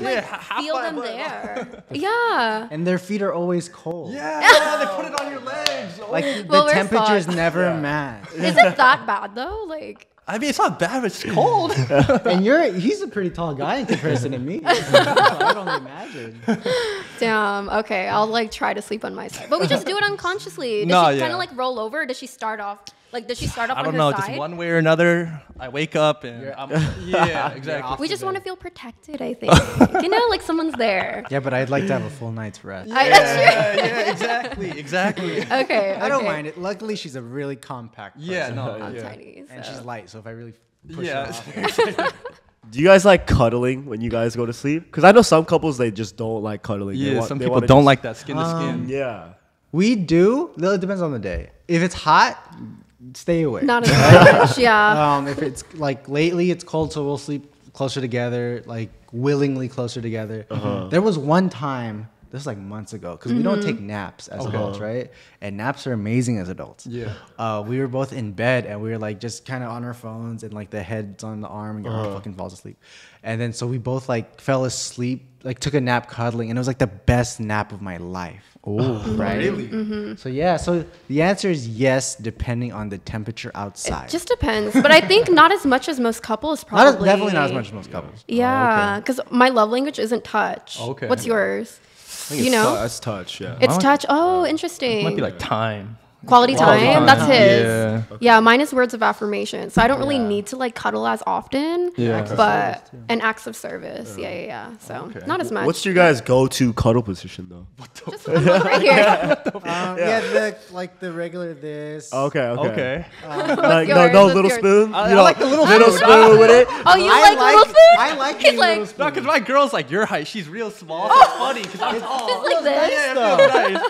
feel them there. Yeah. And their feet are always cold. Yeah, they put it on your legs. Like the temperatures never match. Is it that bad though? Like, I mean, it's not bad, but it's cold. And he's a pretty tall guy in comparison to me. I don't imagine. Damn. Okay, I'll try to sleep on my side. But we just do it unconsciously. Does she kind of roll over? Or does she start off Like, does she start off I on don't her know, side? just one way or another. I wake up and yeah, exactly. We just want to feel protected, I think. Like someone's there. Yeah, but I'd like to have a full night's rest. Yeah, exactly. Okay. I don't mind it. Luckily, she's a really compact person. Yeah, no, I'm yeah. tiny. And so. she's light, so if I really push Yeah. her off, Do you guys like cuddling when you guys go to sleep? Because I know some couples they just don't like cuddling. They Yeah, want- some they people wanna don't just- like that skin to skin. Yeah. we do. Though it depends on the day. If it's hot, stay away. Not as much, yeah. If it's like lately it's cold, so we'll sleep closer together, like willingly closer together. There was one time, this was like months ago, because we don't take naps as adults, right? And naps are amazing as adults. Yeah. We were both in bed and we were like just kind of on our phones and like the heads on the arm and your arm fucking falls asleep. And then so we both like fell asleep, like took a nap cuddling, and it was like the best nap of my life. Oh, right. Really? So yeah, so the answer is yes, depending on the temperature outside. It just depends. But I think not as much as most couples probably. Definitely not as much as most couples. Yeah, because my love language isn't touch. Okay. What's yours? I think that's touch. Yeah. It's touch. Oh, interesting. Might be like time. Quality time. That's his. Yeah. Yeah, mine is words of affirmation. So I don't really need to like cuddle as often. Yeah. But an acts of service. Yeah. So not as much. What's your guys' go-to cuddle position though? Just right here. The regular this. Okay. Okay. Like yours? no What's little yours? spoon. I You know, like the little little spoon. spoon with it. Oh, you like little food? I like He's the like, little spoon. No, because my girl's like your height. She's real small. So it's funny because I'm tall. just like this.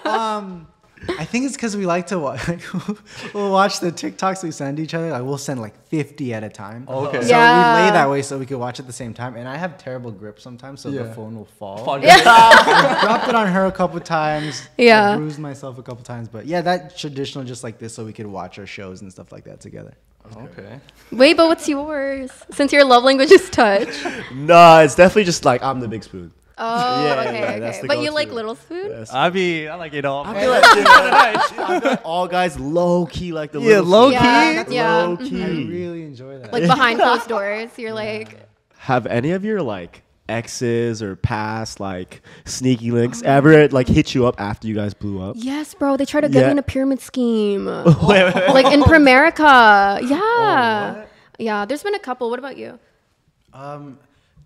Nice. I think it's because we like to watch. We'll watch the TikToks we send each other. Like we'll send like 50 at a time. Okay. So Yeah. we lay that way so we could watch at the same time. And I have terrible grip sometimes, so the Yeah. phone will fall. Yeah. Dropped it on her a couple times. Yeah. I bruised myself a couple times, but yeah, that traditional just like this, so we could watch our shows and stuff like that together. Okay. Wait, but what's yours? Since your love language is touch. Nah, it's definitely just like I'm the big spoon. Oh, Yeah, okay, yeah, that's okay. the But you go-to. like little spoon? Yes. I like it all. I feel like all guys low key like the Yeah, little low spoon. Yeah, key. yeah. Low key. I really enjoy that. Like behind closed doors, you're like, Have any of your like exes or past like sneaky links ever like hit you up after you guys blew up? yes, bro, they try to get Yeah. me in a pyramid scheme. Wait. Like in Primerica. Yeah. Yeah, there's been a couple. What about you?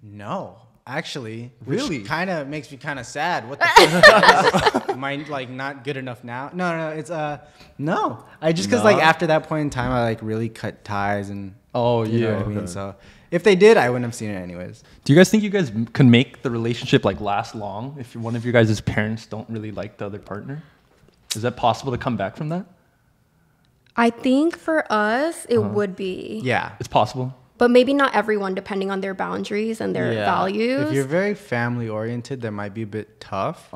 No, actually, Really? which kind of makes me kind of sad. What the fuck? Am I like not good enough now? No, it's no. I just because like No? after that point in time, I like really cut ties and Oh, you know yeah. what I mean. So if they did, I wouldn't have seen it anyways. Do you guys think you guys can make the relationship like last long if one of your guys' parents don't really like the other partner? Is that possible to come back from that? I think for us, it would be. Yeah. It's possible. But maybe not everyone, depending on their boundaries and their values. If you're very family oriented, that might be a bit tough.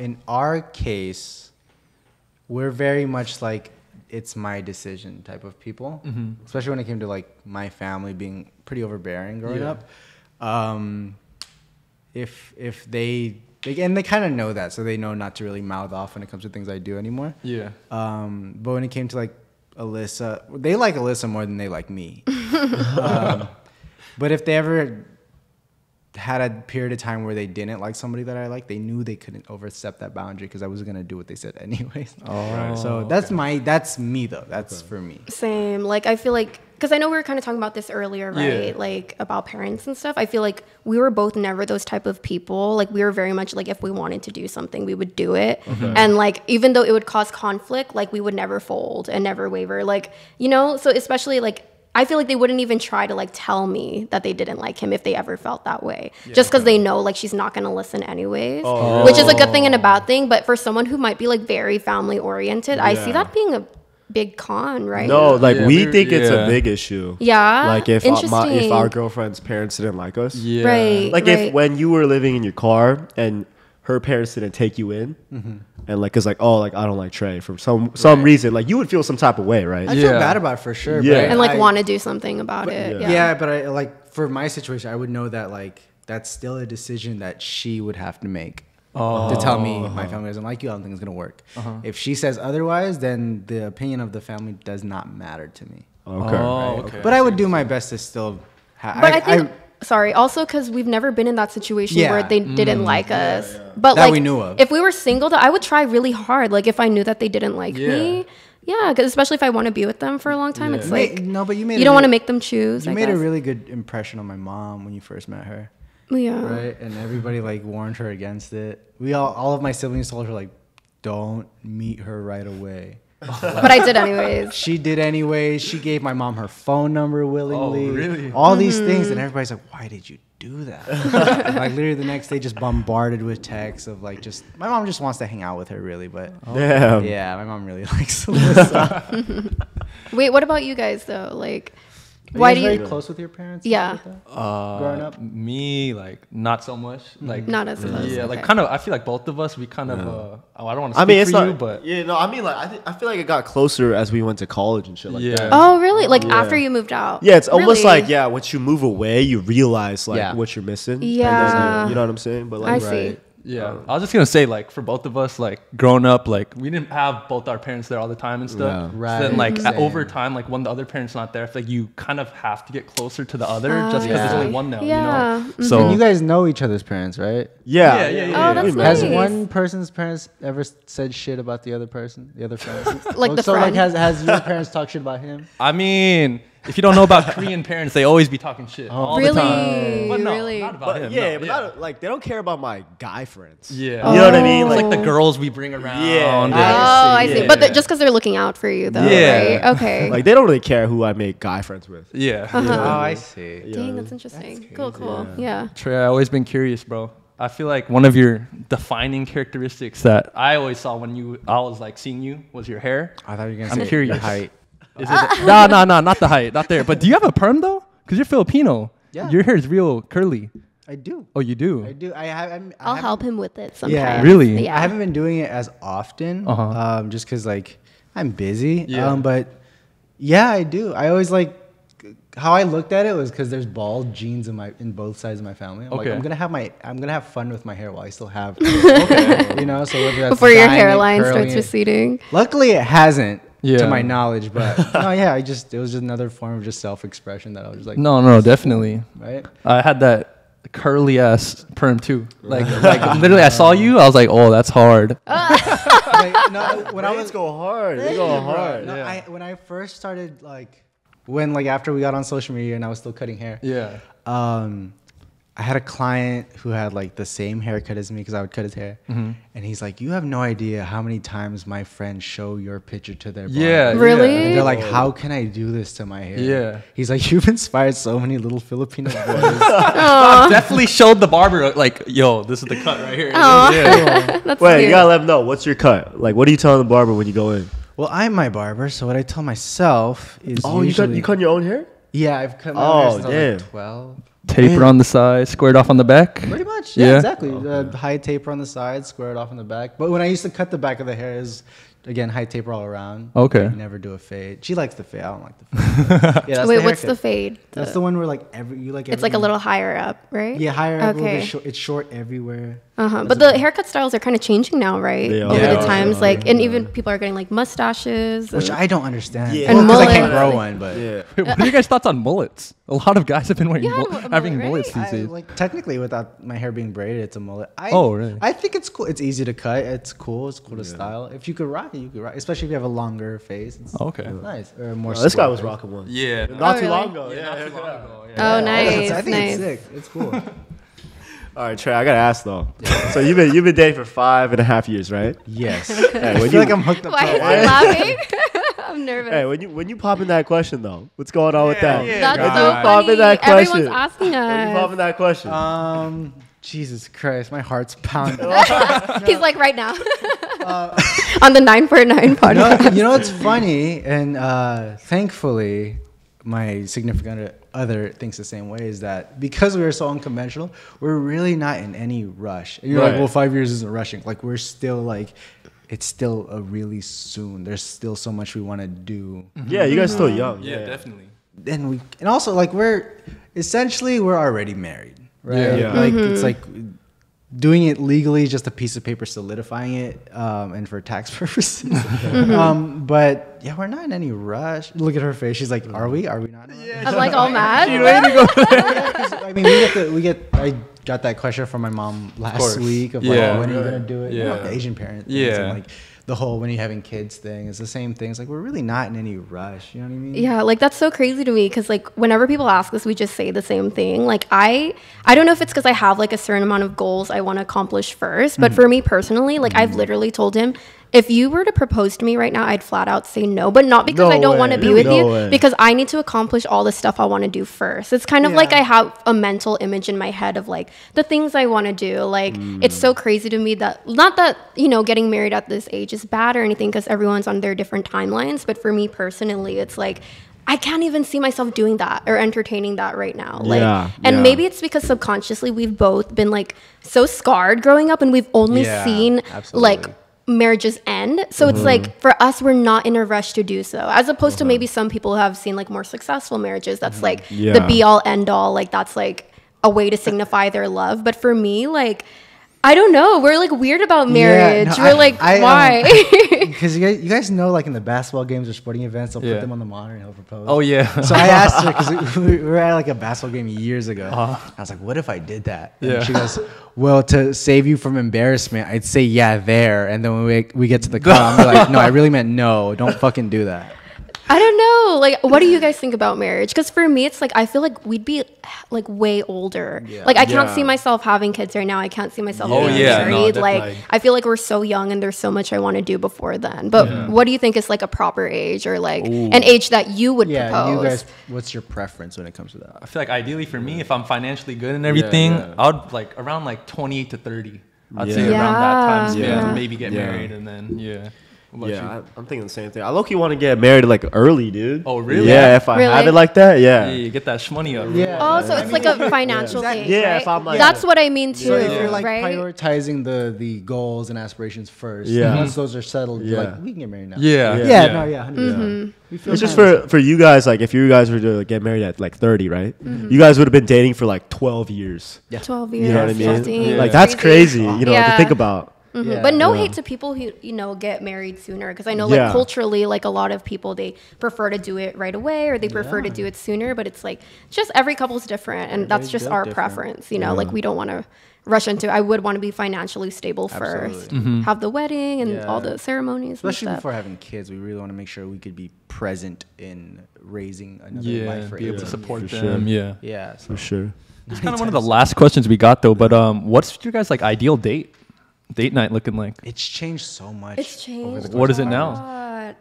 In our case, we're very much like it's my decision type of people, especially when it came to like my family being pretty overbearing growing up. If they and they kind of know that, so they know not to really mouth off when it comes to things I do anymore. Yeah. But when it came to like Alyssa, they like Alyssa more than they like me. But if they ever had a period of time where they didn't like somebody that I like, they knew they couldn't overstep that boundary because I was gonna do what they said anyways. So that's me though. That's for me. Same. Like, I feel like, because I know we were kind of talking about this earlier, right? Yeah. Like, about parents and stuff. I feel like we were both never those type of people. Like, we were very much like, if we wanted to do something, we would do it. And, like, even though it would cause conflict, like, we would never fold and never waver. Like, you know? So, especially, like, I feel like they wouldn't even try to, like, tell me that they didn't like him if they ever felt that way. Just because they know, like, she's not going to listen anyways. Which is a good thing and a bad thing. But for someone who might be, like, very family-oriented, I see that being a big con, right? No, like Yeah, we think it's yeah. a big issue. Yeah. Like if Interesting. our girlfriend's parents didn't like us. Yeah. Right. Like if when you were living in your car and her parents didn't take you in, and like it's like, oh, like I don't like Trey for some reason, like you would feel some type of way, right? I feel bad about it for sure. Yeah. But and like I- want to do something about it. yeah. Yeah. but I like for my situation, I would know that like that's still a decision that she would have to make. To tell me my family doesn't like you, I don't think it's gonna work. If she says otherwise, then the opinion of the family does not matter to me. Okay. Oh, okay. But I would do my best to still. But I think, sorry, also because we've never been in that situation Yeah. where they didn't like us. But That like, we knew of. if we were single, I would try really hard. Like if I knew that they didn't like me. Yeah, because especially if I want to be with them for a long time, it's like no, but you made you don't want to make them choose. You I made guess. a really good impression on my mom when you first met her, Yeah. right? And everybody like warned her against it. All of my siblings told her like, don't meet her right away. But I did anyways. She did anyway. She gave my mom her phone number willingly. Oh, really? All these things, and everybody's like, "Why did you do that?" Like literally the next day, just bombarded with texts of like, just my mom just wants to hang out with her, really. But Damn. yeah, my mom really likes Alyssa. Wait, what about you guys though? Like, Are why you do guys you? very close with your parents? Yeah. Like that? Growing up? Me, like, not so much. Like, Not as close. yeah, like okay. kind of. I feel like both of us, we kind of. I don't want to I speak mean, it's for not. you, but yeah, no. I mean, like, I feel like it got closer as we went to college and shit like Yeah. that. Oh, really? Like Yeah. after you moved out? Yeah, it's almost Really? like once you move away, you realize like Yeah. what you're missing. and Yeah. then, you know what I'm saying? But I like, see. yeah, I was just gonna say, like, for both of us, like, growing up, like, we didn't have both our parents there all the time and stuff. Yeah. Right. So then, like, Mm-hmm. Same. over time, like, when the other parent's not there, I feel like you kind of have to get closer to the other just because Yeah. there's only one now. Yeah. You know. Mhm. So And you guys know each other's parents, right? yeah, Yeah. Oh, that's we met. Has Nice. one person's parents ever said shit about the other person? The other friend? Like the so friend. like has your parents talked shit about him? I mean, if you don't know about Korean parents, they always be talking shit all Really? the time. But no, Really? not about But him. yeah, no, but not, like they don't care about my guy friends. yeah. You know what I mean? It's like Like, the girls we bring around. Yeah. and- Oh, I see. Yeah. But just because they're looking out for you, though, Yeah. right? Okay. like they don't really care who I make guy friends with. yeah. Uh-huh. Oh, I see. Dang, that's interesting. Cool. Yeah. Trey, I've always been curious, bro. I feel like one of your defining characteristics that I always saw when I was like seeing you was your hair. I thought you were gonna I'm say curious. the height. Is it no, not the height, not there. But do you have a perm though? Because you're Filipino. Yeah. Your hair is real curly. I do. Oh, you do? I do. I'll help him with it sometimes. Yeah. Really? Yeah. I haven't been doing it as often, Uh-huh. just because like I'm busy. Yeah. But yeah, I do. I always like how I looked at it was because there's bald genes in both sides of my family. I'm like, Okay. I'm gonna have fun with my hair while I still have, you know. So whether that's Before your dyeing it, hairline curling starts it. receding. Luckily, it hasn't. Yeah. To my knowledge, but no, yeah, it was just another form of just self-expression that I was just like, No, definitely. right? I had that curly ass perm too. Like literally, I saw you. I was like, oh, that's hard. Like, no, when I was Braids go hard. They go hard. No, Yeah. when I first started, after we got on social media and I was still cutting hair, Yeah. I had a client who had like the same haircut as me because I would cut his hair, Mm-hmm. and he's like, "You have no idea how many times my friends show your picture to their Yeah. barber." Really? And they're like, "How can I do this to my hair?" Yeah. He's like, "You've inspired so many little Filipino boys." Definitely showed the barber like, yo, this is the cut right here. Aw. Yeah. That's Wait, cute. you gotta let them know what's your cut. Like, what are you telling the barber when you go in? Well, I'm my barber, so what I tell myself is, Oh, usually, you cut your own hair? Yeah, I've cut my Oh, hair since I was damn. like 12. Taper on the side, squared off on the back. Pretty much, yeah, Yeah? exactly. High taper on the side, square it off in the back. But when I used to cut the back of the hair, is again high taper all around. Okay. Like, never do a fade. She likes the fade. I don't like the fade. But, yeah, that's Wait, what's the haircut. fade? That's the one where like It's like a little higher up, right? yeah, higher up. Okay. It's short everywhere. But the haircut styles are kind of changing now, right? They are. Over Yeah, the they times, are. like, and even people are getting like mustaches. Which and- I don't understand. Yeah. And Well, 'cause I can't mullets. grow one, but Yeah. Wait, what are your guys' thoughts on mullets? A lot of guys have been wearing You had a mullet, having right? mullets these I, days. like technically without my hair being braided, it's a mullet. Oh, really? I think it's cool. It's easy to cut. It's cool. It's cool to style. If you could rock it, you could rock it. Especially if you have a longer face. It's Okay. nice. Or more. Oh, this guy square was face. rocking one. Yeah. Not too really? long ago. Oh, nice, I think nice. it's sick. It's cool. All right, Trey, I gotta ask though. So you've been dating for 5.5 years, right? Yes. Hey, I when feel you like I'm hooked up Why to is it. he laughing? I'm nervous. hey, when you pop in that question though, what's going on with that? That's When so you pop in funny. that question, Everyone's asking when you pop us. in that question, Jesus Christ, my heart's pounding. He's like right now on the 949 podcast. You know what's funny, and thankfully, my significant other thinks the same way. Is that because we are so unconventional, we're really not in any rush. And you're like, Right. well, 5 years isn't rushing. Like we're still like, it's still a really soon. There's still so much we want to do. yeah, you guys still young. Yeah, definitely. And also like we're already married, right? Yeah. Yeah. Like it's like doing it legally is just a piece of paper solidifying it, and for tax purposes. But yeah, we're not in any rush. Look at her face. She's like, are we? Are we not? I'm like all mad. I mean, I got that question from my mom last week of like, when are you gonna do it? Yeah. You know, the Asian parent. Things, and like the whole when are you having kids thing is the same thing. It's like we're really not in any rush. You know what I mean? Yeah, like that's so crazy to me because like whenever people ask us, we just say the same thing. Like I don't know if it's because I have like a certain amount of goals I want to accomplish first, but for me personally, like I've literally told him, if you were to propose to me right now, I'd flat out say no, but not because I don't want to be with you, because I need to accomplish all the stuff I want to do first. It's kind of like I have a mental image in my head of like the things I want to do. Like it's so crazy to me that, not that, you know, getting married at this age is bad or anything because everyone's on their different timelines, but for me personally, it's like I can't even see myself doing that or entertaining that right now. Like, maybe it's because subconsciously we've both been like so scarred growing up and we've only seen like marriages end. So it's like for us, we're not in a rush to do so, as opposed to maybe some people who have seen like more successful marriages. That's like the be all end all. Like that's like a way to signify their love. But for me, like, I don't know. We're like weird about marriage. We're like, why? Because you guys know, like in the basketball games or sporting events, they'll put them on the monitor and he'll propose. Oh yeah. So I asked her because we were at like a basketball game years ago. I was like, "What if I did that?" And she goes, "Well, to save you from embarrassment, I'd say yeah there." And then when we get to the car, I'm like, "No, I really meant no. Don't fucking do that." I don't know. Like, what do you guys think about marriage? Because for me, it's like I feel like we'd be like way older. Like I can't see myself having kids right now. I can't see myself being married. Like I feel like we're so young and there's so much I want to do before then. But what do you think is like a proper age or like an age that you would propose? You guys, what's your preference when it comes to that? I feel like ideally for me, if I'm financially good and everything, I would like around like 28 to 30. I'd say around that time span, maybe get married and then I'm thinking the same thing. I low-key want to get married like early, dude. Oh, really? Yeah, if I have it like that, you get that shmoney up. Yeah. Oh, so it's like a financial thing, right? If I'm like, that's what I mean too. So if you're like right? prioritizing the goals and aspirations first, once those are settled, you're like, we can get married now. 100%. It's just for you guys, like if you guys were to get married at like 30, right? You guys would have been dating for like 12 years. 12 years. You know what I mean? 15. Like that's crazy, you know, to think about. But no hate to people who, you know, get married sooner, because I know like culturally, like a lot of people, they prefer to do it right away or they prefer to do it sooner, but it's like just every couple's different and that's just our preference, you know, like we don't want to rush into. I would want to be financially stable first, have the wedding and all the ceremonies, especially before having kids. We really want to make sure we could be present in raising another life, be able to support them. So for sure. It's kind of one of the last questions we got though, but what's your guys like ideal date night looking like? It's changed so much. It's changed. What is it now?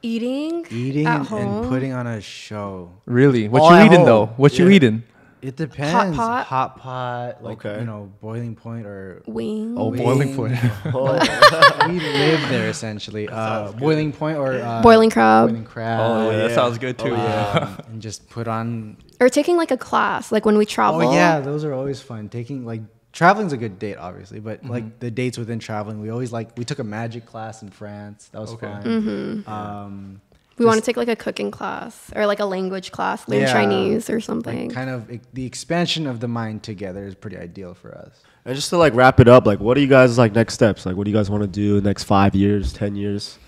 Eating at home and putting on a show. Really? What you eating though? What you eating? It depends. Hot pot, like you know, Boiling Point or wings. Oh, Boiling Point. We live there essentially. Boiling Point or boiling crab. Oh, that sounds good too. And just put on. Or taking like a class, like when we travel. Oh yeah, those are always fun. Taking like. Traveling's a good date, obviously, but like the dates within traveling, we took a magic class in France. That was fun. We want to take like a cooking class or like a language class, learn Chinese or something. Like kind of the expansion of the mind together is pretty ideal for us. And just to like wrap it up, like what are you guys like next steps? Like what do you guys want to do next 5 years, 10 years?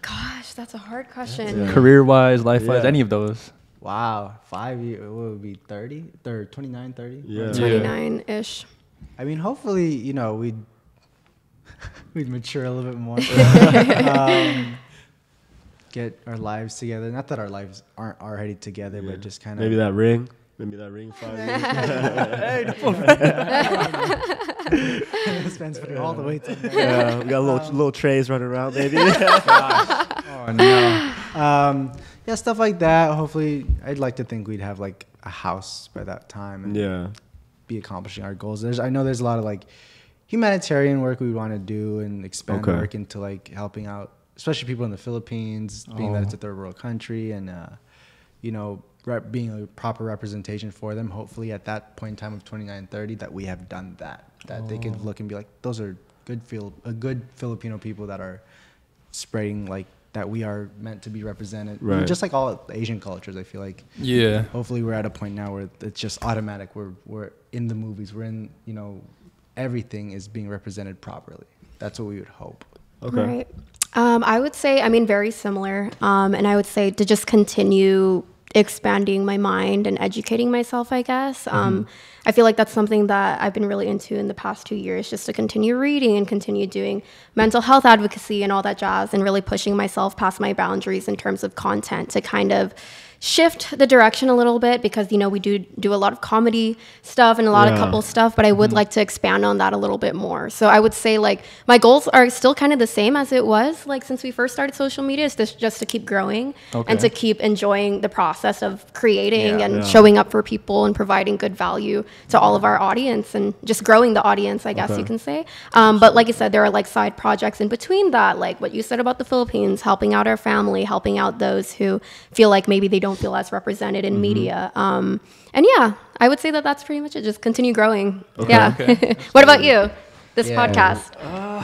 Gosh, that's a hard question. Career-wise, life-wise, any of those. Wow, 5 years, what would be 30? 29, 30? Yeah. 29-ish. I mean, hopefully, you know, we'd mature a little bit more. Get our lives together. Not that our lives aren't already together, but just kind of... Maybe that ring 5 years. Spen's putting all the weights on there. Yeah, we got little trays running around, maybe. Oh, no. Yeah, stuff like that. Hopefully, I'd like to think we'd have, like, a house by that time. And be accomplishing our goals. I know there's a lot of like humanitarian work we want to do and expand work into like helping out, especially people in the Philippines, being that it's a third world country, and you know, being a proper representation for them. Hopefully, at that point in time of 29-30, that we have done that they could look and be like, those are good Filipino people that are spreading like that we are meant to be represented. Right. Just like all Asian cultures, I feel like. Yeah. Hopefully we're at a point now where it's just automatic. We're in the movies. We're in, you know, everything is being represented properly. That's what we would hope. Okay. Right. I would say, I mean, very similar. And I would say to just continue expanding my mind and educating myself, I guess. I feel like that's something that I've been really into in the past 2 years, just to continue reading and continue doing mental health advocacy and all that jazz, and really pushing myself past my boundaries in terms of content to kind of shift the direction a little bit, because we do a lot of comedy stuff and a lot of couple stuff, but I would like to expand on that a little bit more. So I would say like my goals are still kind of the same as it was like since we first started social media, is just to keep growing and to keep enjoying the process of creating and showing up for people and providing good value to all of our audience, and just growing the audience, I guess you can say. But like I said, there are like side projects in between that, like what you said about the Philippines, helping out our family, helping out those who feel like maybe they don't feel as represented in media. And yeah, I would say that that's pretty much it. Just continue growing. What about you? This podcast.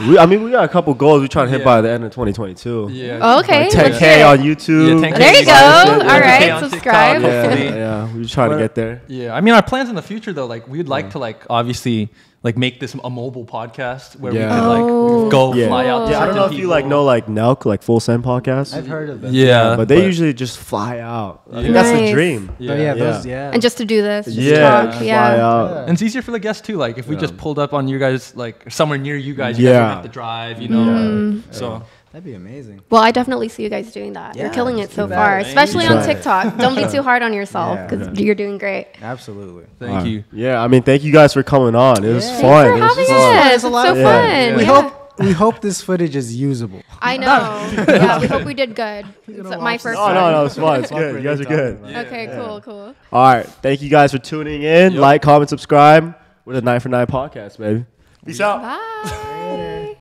We got a couple goals we're trying to hit by the end of 2022. Oh, okay. Like 10K on YouTube. 10K There you go. All 10K right, on subscribe. TikTok, Yeah, we're trying to get there. Yeah, I mean, our plans in the future though, like we'd like to like obviously like make this a mobile podcast where we could like go fly out to I don't know if you like know like Nelk, like Full Send podcast. I've heard of them. Yeah, but they usually just fly out. I think that's the Nice. dream. And just to do this, just Yeah, talk. fly out. And it's easier for the guests too. Like if we just pulled up on you guys, like somewhere near you guys, you guys don't have to drive, you know. So That'd be amazing. Well, I definitely see you guys doing that. You're killing it so do that. far, Thank especially you. on TikTok. Don't be too hard on yourself, because you're doing great. Absolutely. thank you. Yeah, I mean, thank you guys for coming on. It was Thanks fun. for It was having fun. us. It's It's a so lot fun. of fun. We Yeah. we hope this footage is usable. I know. Yeah, we hope we did good. It's my first No, one. no, it's fun. It's good. You guys are good. Okay, cool. All right. Thank you guys for tuning in. Like, comment, subscribe. We're the 9 for 9 podcast, baby. Peace out. Bye.